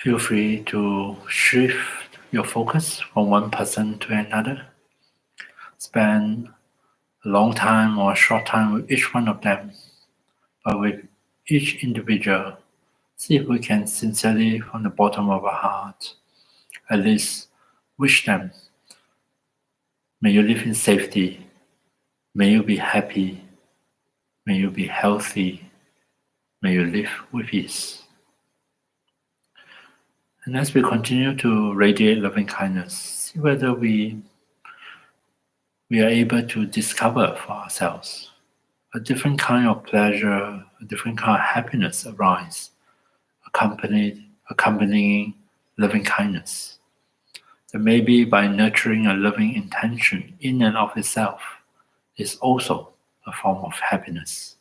Feel free to shift your focus from one person to another. Spend a long time or a short time with each one of them, but with each individual, see if we can sincerely, from the bottom of our heart, at least wish them, may you live in safety, may you be happy, may you be healthy, may you live with ease. And as we continue to radiate loving kindness, see whether we are able to discover for ourselves a different kind of pleasure, a different kind of happiness arise, accompanying loving kindness. That maybe by nurturing a loving intention in and of itself is also a form of happiness.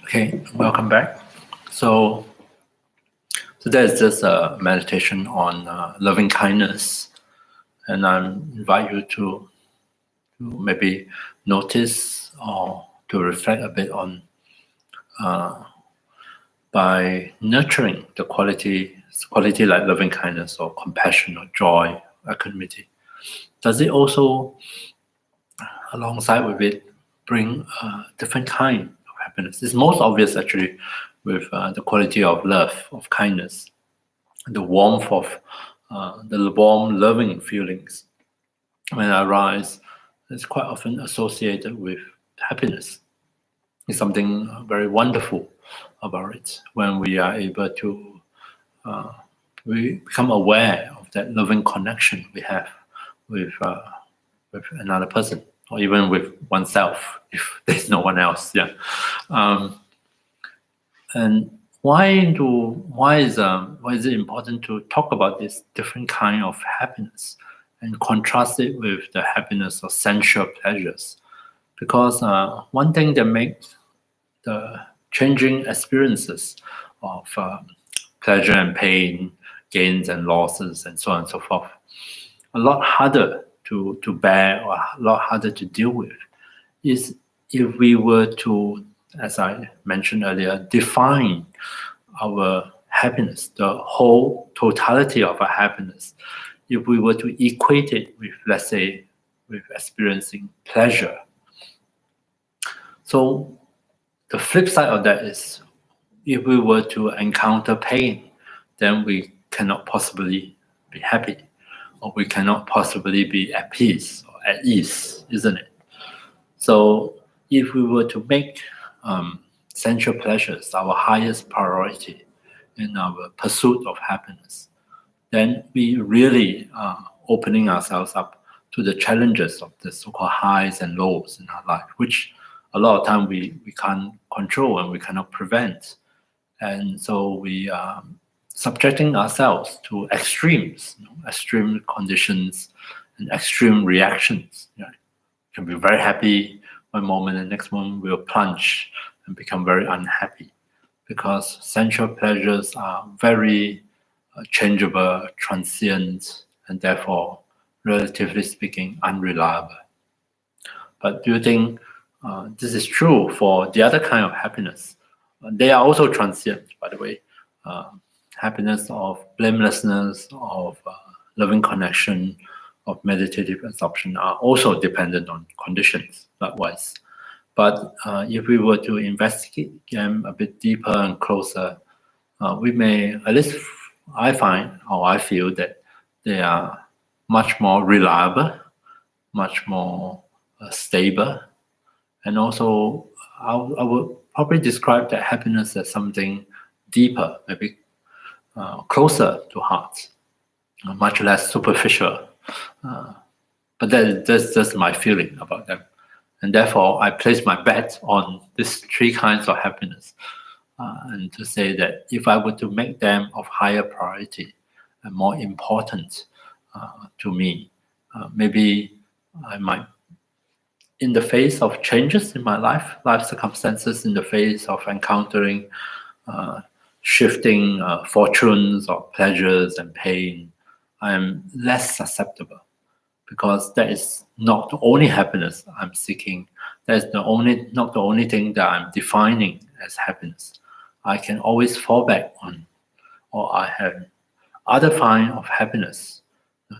Okay, welcome back. So there's just a meditation on loving kindness, and I invite you to maybe notice or to reflect a bit on by nurturing the quality like loving kindness or compassion or joy, equanimity. Does it also, alongside with it, bring a different kind of happiness? It's most obvious actually with the quality of love, of kindness, the warmth of the warm, loving feelings when it arise. It's quite often associated with happiness. It's something very wonderful about it when we are able to we become aware of that loving connection we have with another person, or even with oneself if there's no one else. Yeah, and why is it important to talk about this different kind of happiness and contrast it with the happiness of sensual pleasures? Because one thing that makes the changing experiences of pleasure and pain, gains and losses, and so on and so forth, a lot harder to bear or a lot harder to deal with is if we were to, as I mentioned earlier, define our happiness, the whole totality of our happiness, if we were to equate it with, let's say, with experiencing pleasure. So the flip side of that is, if we were to encounter pain, then we cannot possibly be happy, or we cannot possibly be at peace or at ease, isn't it? So if we were to make sensual pleasures our highest priority in our pursuit of happiness, then we really are opening ourselves up to the challenges of the so-called highs and lows in our life, which a lot of time we can't control and we cannot prevent. And so we are subjecting ourselves to extremes, extreme conditions and extreme reactions. Can be very happy one moment, and next moment we'll plunge and become very unhappy, because sensual pleasures are very changeable, transient, and therefore, relatively speaking, unreliable. But do you think this is true for the other kind of happiness? They are also transient, by the way. Happiness of blamelessness, of loving connection, of meditative absorption are also dependent on conditions, likewise. But if we were to investigate them a bit deeper and closer, we may, at least I find, or I feel, that they are much more reliable, much more stable, and also I would probably describe that happiness as something deeper, maybe closer to heart, much less superficial. But that's just my feeling about them. And therefore, I place my bet on these three kinds of happiness. And to say that if I were to make them of higher priority and more important to me, maybe I might, in the face of changes in my life circumstances, in the face of encountering shifting fortunes or pleasures and pain, I am less susceptible, because that is not the only happiness I'm seeking. That is not the only thing that I'm defining as happiness. I can always fall back on, or I have other kind of happiness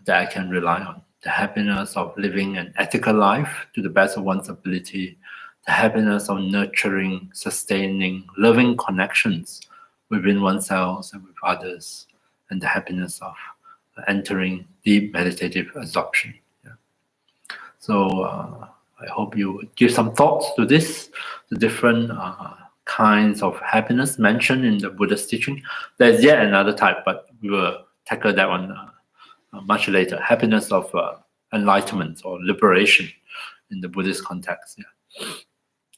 that I can rely on. The happiness of living an ethical life to the best of one's ability, the happiness of nurturing, sustaining, loving connections within oneself and with others, and the happiness of entering deep meditative absorption. So I hope you give some thoughts to this, the different kinds of happiness mentioned in the Buddha's teaching. There's yet another type, but we will tackle that one much later. Happiness of enlightenment or liberation in the Buddhist context.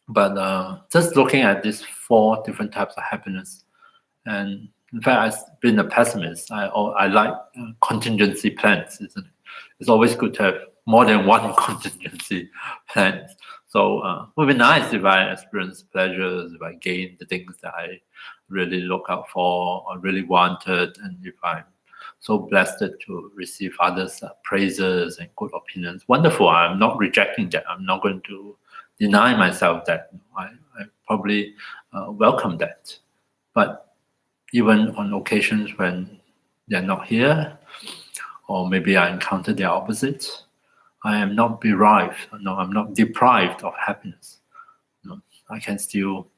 But just looking at these four different types of happiness, and in fact, I've been a pessimist. I like contingency plans, isn't it? It's always good to have more than one contingency plan. So it would be nice if I experience pleasures, if I gain the things that I really look out for or really wanted, and if I'm so blessed to receive others' praises and good opinions. Wonderful. I'm not rejecting that. I'm not going to deny myself that. I probably welcome that. But even on occasions when they're not here, or maybe I encounter the opposite, I am not bereft, no, I'm not deprived of happiness. No, I can still,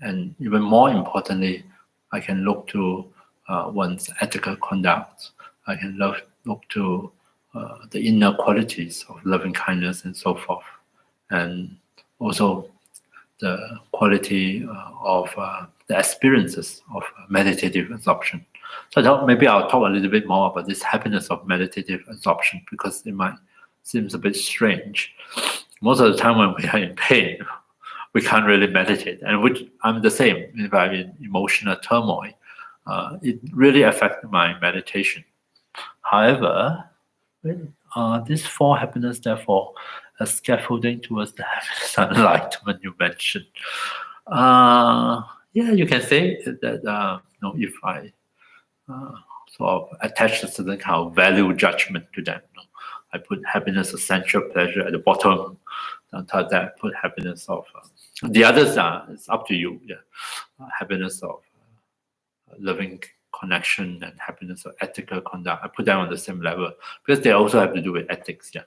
and even more importantly, I can look to one's ethical conduct. I can look to the inner qualities of loving kindness and so forth, and also the quality of the experiences of meditative absorption. So I thought maybe I'll talk a little bit more about this happiness of meditative absorption, because it might seems a bit strange. Most of the time when we are in pain, we can't really meditate, and which I'm the same. If I'm in emotional turmoil, it really affects my meditation. However, these four happiness, therefore, a scaffolding towards the happiness and enlightenment you mentioned. You can say that if I sort of attach a certain kind of value judgment to them, I put happiness, essential pleasure at the bottom. On top of that, I put happiness of the others. It's up to you. Happiness of loving connection and happiness or ethical conduct. I put them on the same level because they also have to do with ethics. Yeah.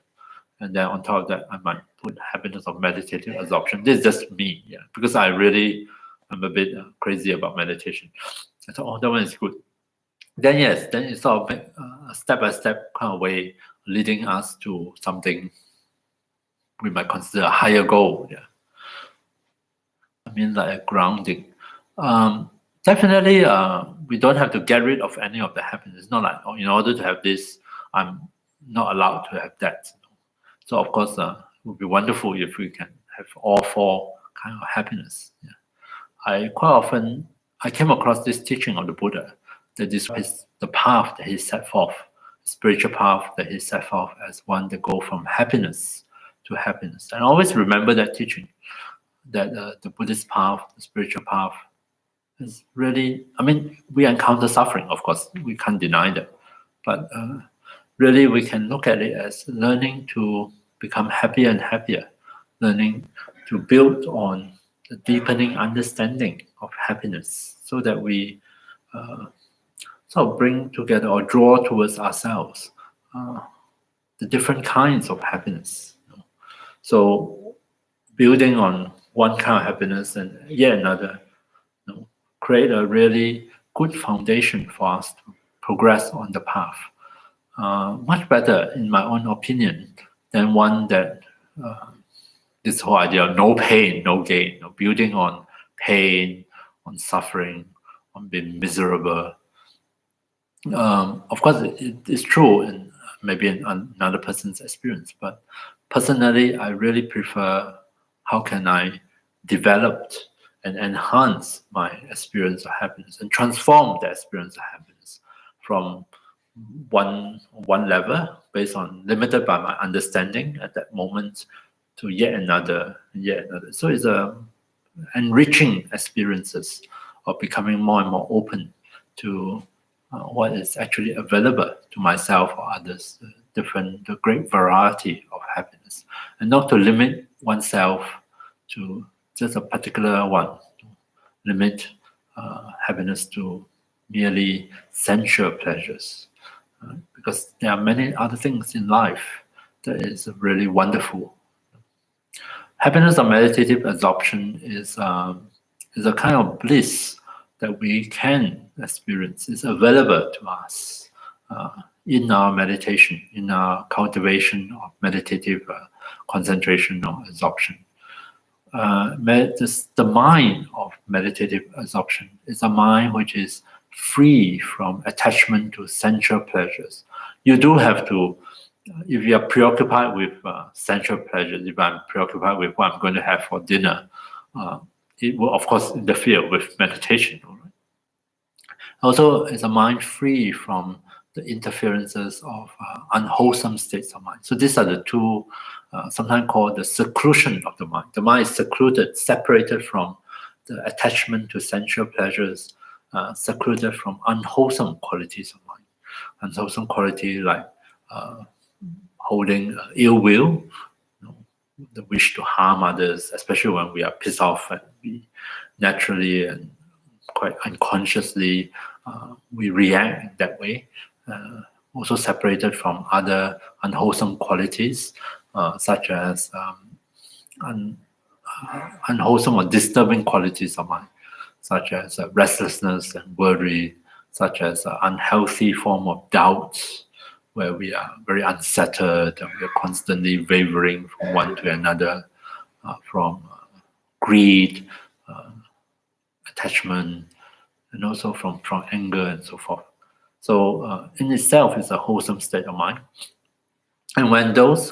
And then on top of that, I might put happiness of meditative absorption. This is just me, yeah, because I'm a bit crazy about meditation. I thought, oh, that one is good. Then yes, then it's sort of a step-by-step kind of way leading us to something we might consider a higher goal. Yeah, I mean like a grounding. Definitely, we don't have to get rid of any of the happiness. It's not like, oh, in order to have this, I'm not allowed to have that. So of course, it would be wonderful if we can have all four kind of happiness. Yeah. I came across this teaching of the Buddha that describes the path that he set forth, the spiritual path that he set forth as one that go from happiness to happiness. And always remember that teaching, that the Buddhist path, the spiritual path, is really, I mean, we encounter suffering, of course, we can't deny that. But really, we can look at it as learning to become happier and happier, learning to build on the deepening understanding of happiness so that we sort of bring together or draw towards ourselves the different kinds of happiness. So building on one kind of happiness and yet another, create a really good foundation for us to progress on the path. Much better, in my own opinion, than one that this whole idea of no pain, no gain, building on pain, on suffering, on being miserable. Of course, it's true, and maybe in another person's experience. But personally, I really prefer how can I develop and enhance my experience of happiness and transform the experience of happiness from one level based on limited by my understanding at that moment to yet another. So it's enriching experiences of becoming more and more open to what is actually available to myself or others, the great variety of happiness, and not to limit oneself to just a particular one, limit happiness to merely sensual pleasures. Because there are many other things in life that is really wonderful. Happiness of meditative absorption is a kind of bliss that we can experience. It's available to us in our meditation, in our cultivation of meditative concentration or absorption. The mind of meditative absorption is a mind which is free from attachment to sensual pleasures. You do have to, if you are preoccupied with sensual pleasures, if I'm preoccupied with what I'm going to have for dinner, it will, of course, interfere with meditation. Right? Also, it's a mind free from the interferences of unwholesome states of mind. So these are the two, sometimes called the seclusion of the mind. The mind is secluded, separated from the attachment to sensual pleasures, secluded from unwholesome qualities of mind. Unwholesome quality like holding ill will, the wish to harm others, especially when we are pissed off and we naturally and quite unconsciously we react in that way. Also separated from other unwholesome qualities such as unwholesome or disturbing qualities of mind, such as restlessness and worry, such as unhealthy form of doubts, where we are very unsettled and we are constantly wavering from one to another, from greed, attachment, and also from anger and so forth. So in itself is a wholesome state of mind. And when those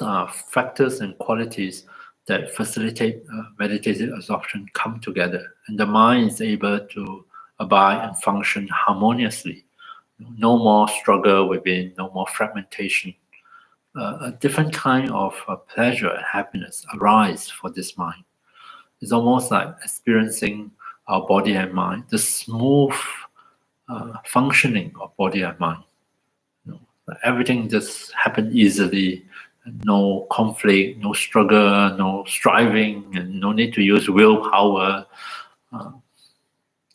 factors and qualities that facilitate meditative absorption come together, and the mind is able to abide and function harmoniously, no more struggle within, no more fragmentation, a different kind of pleasure and happiness arise for this mind. It's almost like experiencing our body and mind, the smooth functioning of body and mind. Everything just happens easily, no conflict, no struggle, no striving, and no need to use willpower.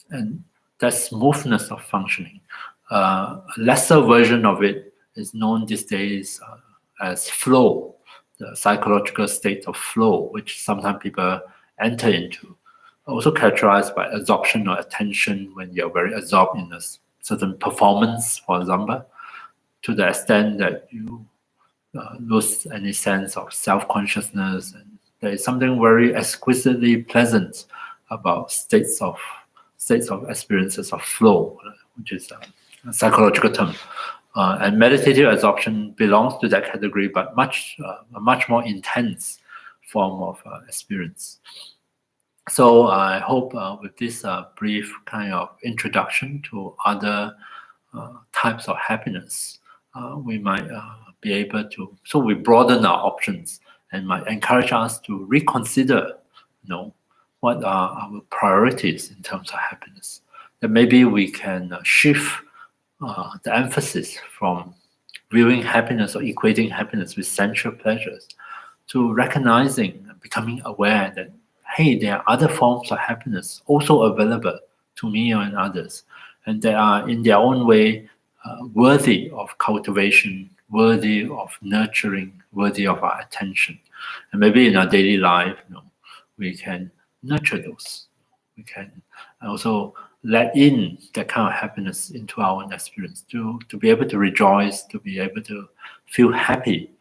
And that smoothness of functioning. A lesser version of it is known these days as flow, the psychological state of flow, which sometimes people enter into. Also characterized by absorption or attention when you're very absorbed in a certain performance, for example, to the extent that you lose any sense of self-consciousness. And there is something very exquisitely pleasant about states of experiences of flow, which is a psychological term. And meditative absorption belongs to that category, but a much more intense form of experience. So I hope with this brief kind of introduction to other types of happiness, we might be able to, so we broaden our options and might encourage us to reconsider, what are our priorities in terms of happiness. That maybe we can shift the emphasis from viewing happiness or equating happiness with sensual pleasures to recognizing and becoming aware that, hey, there are other forms of happiness also available to me and others, and they are in their own way worthy of cultivation, worthy of nurturing, worthy of our attention. And maybe in our daily life, we can nurture those. We can also let in that kind of happiness into our own experience, to be able to rejoice, to be able to feel happy,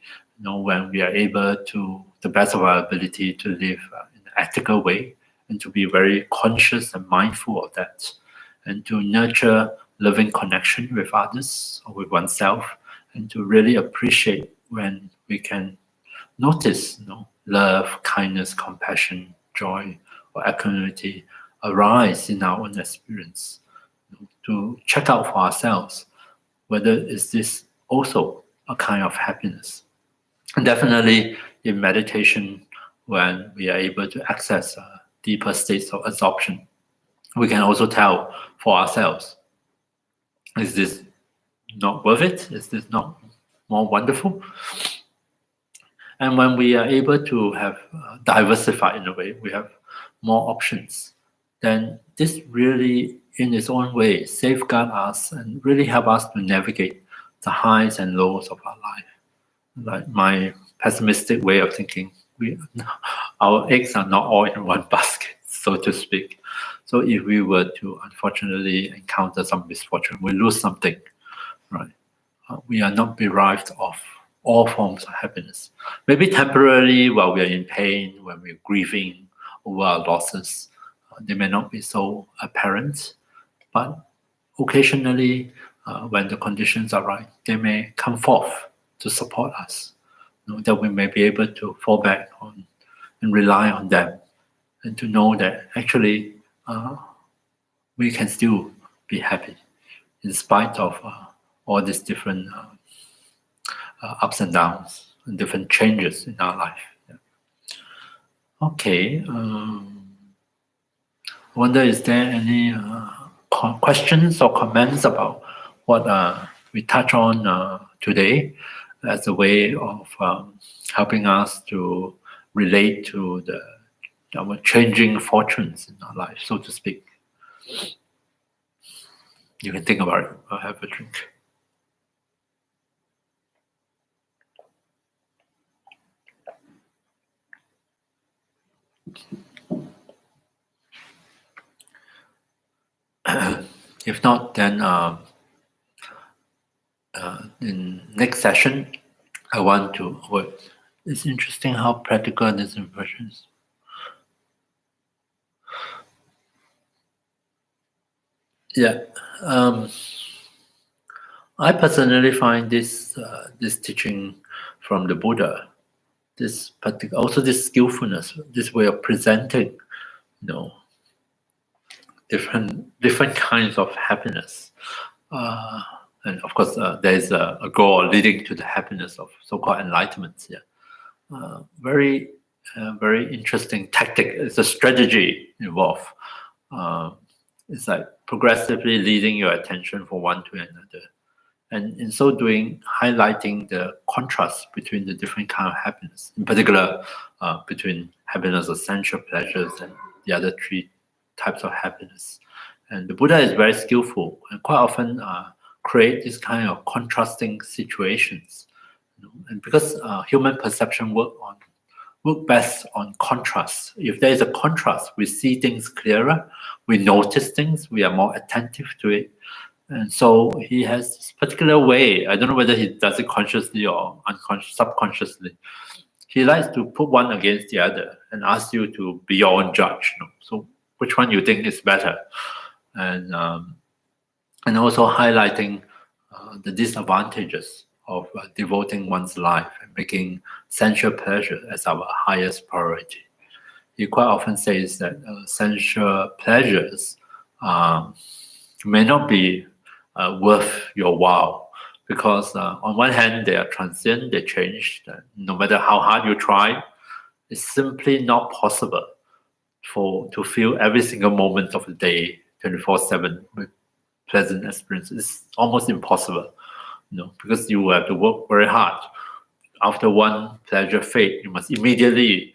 when we are able to, the best of our ability, to live in an ethical way, and to be very conscious and mindful of that, and to nurture loving connection with others or with oneself, and to really appreciate when we can notice, love, kindness, compassion, joy, or equanimity arise in our own experience, to check out for ourselves whether is this also a kind of happiness. And definitely in meditation, when we are able to access deeper states of absorption, we can also tell for ourselves, is this not worth it? Is this not more wonderful? And when we are able to have diversified in a way, we have more options, then this really, in its own way, safeguard us and really help us to navigate the highs and lows of our life. Like my pessimistic way of thinking, our eggs are not all in one basket, so to speak. So if we were to unfortunately encounter some misfortune, we lose something, right? We are not bereft of all forms of happiness. Maybe temporarily while we are in pain, when we're grieving over our losses, they may not be so apparent, but occasionally when the conditions are right, they may come forth to support us, that we may be able to fall back on and rely on them, and to know that actually we can still be happy in spite of all these different ups and downs and different changes in our life. Yeah. Okay. I wonder, is there any questions or comments about what we touch on today as a way of helping us to relate to our changing fortunes in our life, so to speak? You can think about it or have a drink. If not, then in next session, I want to. It's interesting how practical this impression is. Yeah, I personally find this teaching from the Buddha, this particular, also this skillfulness, this way of presenting, different kinds of happiness, and of course there is a goal leading to the happiness of so-called enlightenment. Yeah, very interesting tactic. It's a strategy involved. It's like progressively leading your attention from one to another, and in so doing, highlighting the contrast between the different kind of happiness, in particular between happiness of sensual pleasures and the other three types of happiness, And the Buddha is very skillful and quite often create this kind of contrasting situations. And because human perception work best on contrast. If there is a contrast, we see things clearer, we notice things, we are more attentive to it. And so he has this particular way. I don't know whether he does it consciously or subconsciously. He likes to put one against the other and ask you to be your own judge. So which one you think is better? And also highlighting the disadvantages of devoting one's life and making sensual pleasure as our highest priority. He quite often says that sensual pleasures may not be worth your while, because on one hand they are transient, they change. No matter how hard you try, it's simply not possible to feel every single moment of the day 24/7 with pleasant experience. It's almost impossible, because you have to work very hard. After one pleasure fade, you must immediately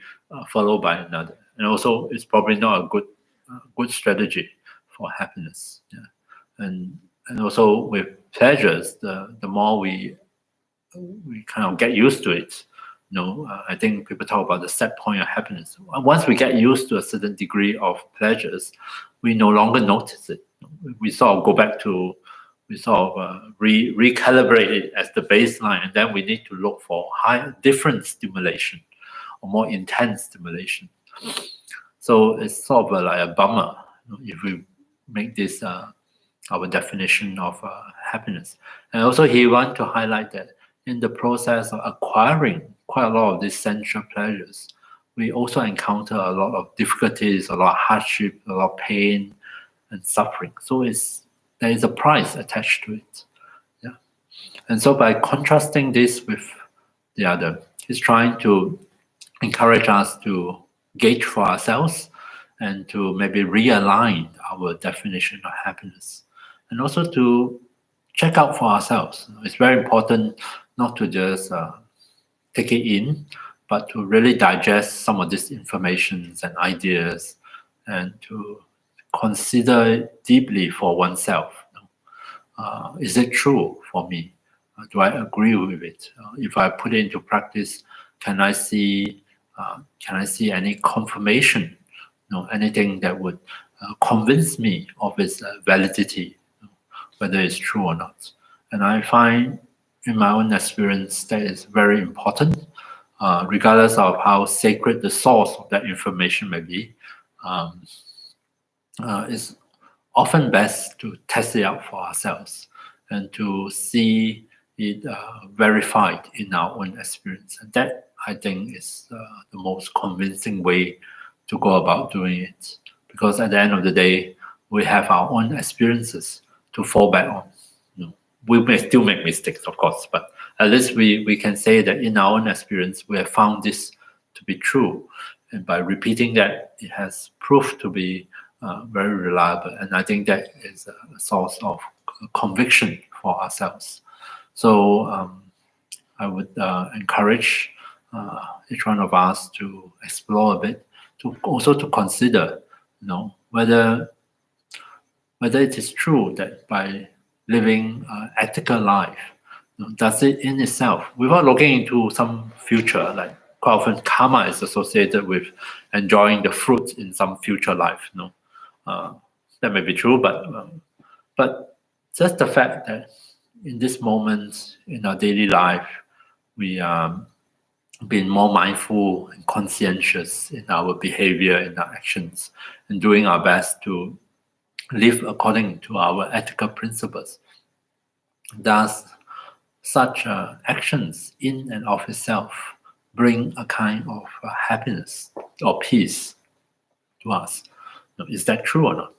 follow by another. And also, it's probably not a good strategy for happiness. Yeah. And also with pleasures, the more we kind of get used to it. I think people talk about the set point of happiness. Once we get used to a certain degree of pleasures, we no longer notice it. We sort of go back to, we sort of recalibrate it as the baseline, and then we need to look for different stimulation or more intense stimulation. So it's sort of like a bummer if we make this our definition of happiness. And also he wants to highlight that in the process of acquiring quite a lot of these sensual pleasures, we also encounter a lot of difficulties, a lot of hardship, a lot of pain and suffering. So there is a price attached to it. Yeah. And so by contrasting this with the other, he's trying to encourage us to gauge for ourselves and to maybe realign our definition of happiness. And also to check out for ourselves. It's very important not to just take it in, but to really digest some of these informations and ideas and to consider it deeply for oneself. Is it true for me? Do I agree with it? If I put it into practice, can I see any confirmation? Anything that would convince me of its validity, whether it's true or not. And I find in my own experience that is very important, regardless of how sacred the source of that information may be. It's often best to test it out for ourselves and to see it verified in our own experience. And that, I think, is the most convincing way to go about doing it. Because at the end of the day, we have our own experiences to fall back on. We may still make mistakes, of course, but at least we can say that in our own experience, we have found this to be true. And by repeating that, it has proved to be very reliable. And I think that is a source of conviction for ourselves. So I would encourage each one of us to explore a bit, to also to consider, whether it is true that by living ethical life, does it in itself, without looking into some future, like quite often karma is associated with enjoying the fruit in some future life. That may be true, but just the fact that in this moment in our daily life, we are being more mindful and conscientious in our behavior, in our actions, and doing our best to live according to our ethical principles. Does such actions in and of itself bring a kind of happiness or peace to us? Is that true or not?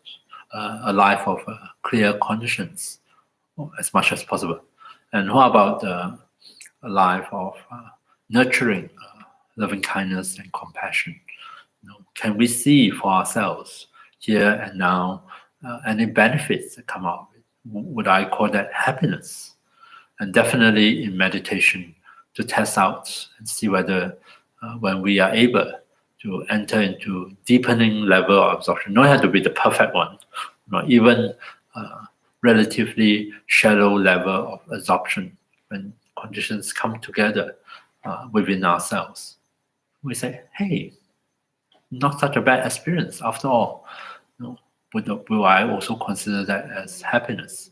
A life of clear conscience, as much as possible. And how about a life of nurturing loving kindness and compassion? Can we see for ourselves here and now any benefits that come out of it? Would I call that happiness? And definitely in meditation, to test out and see whether when we are able to enter into deepening level of absorption, not have to be the perfect one, even relatively shallow level of absorption, when conditions come together within ourselves, we say, hey, not such a bad experience after all. Will I also consider that as happiness?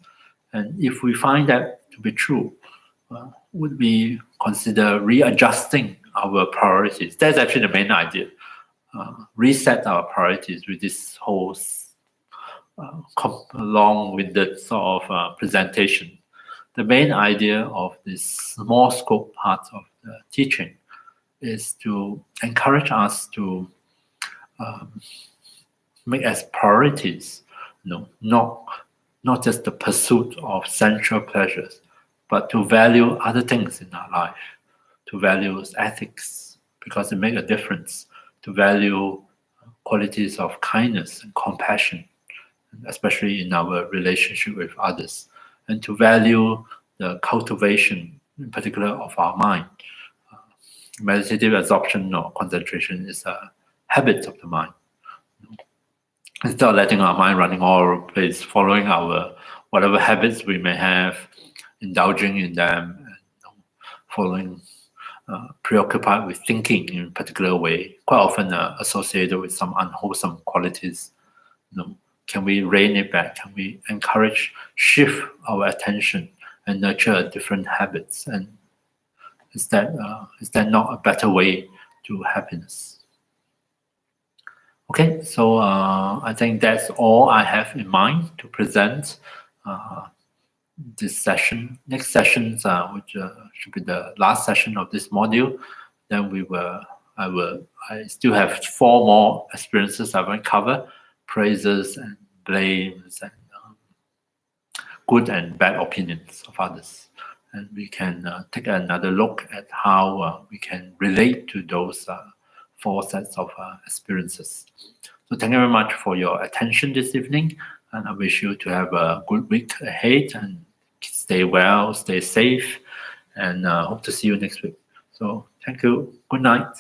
And if we find that to be true, would we consider readjusting our priorities? That's actually the main idea. Reset our priorities with this whole long-winded sort of presentation. The main idea of this small scope part of the teaching is to encourage us to make as priorities, not just the pursuit of sensual pleasures, but to value other things in our life, to value ethics, because it makes a difference, to value qualities of kindness and compassion, especially in our relationship with others, and to value the cultivation, in particular, of our mind. Meditative absorption or concentration is a habit of the mind. Instead of letting our mind running all over the place, following our whatever habits we may have, indulging in them, and following, preoccupied with thinking in a particular way, quite often associated with some unwholesome qualities. Can we rein it back? Can we encourage, shift our attention and nurture different habits? And is that not a better way to happiness? Okay, so I think that's all I have in mind to present this session. Next sessions, which should be the last session of this module, then I still have 4 more experiences I want to cover: praises and blames and good and bad opinions of others. And we can take another look at how we can relate to those 4 sets of experiences. So thank you very much for your attention this evening, and I wish you to have a good week ahead and stay well, stay safe, and hope to see you next week. So thank you. Good night.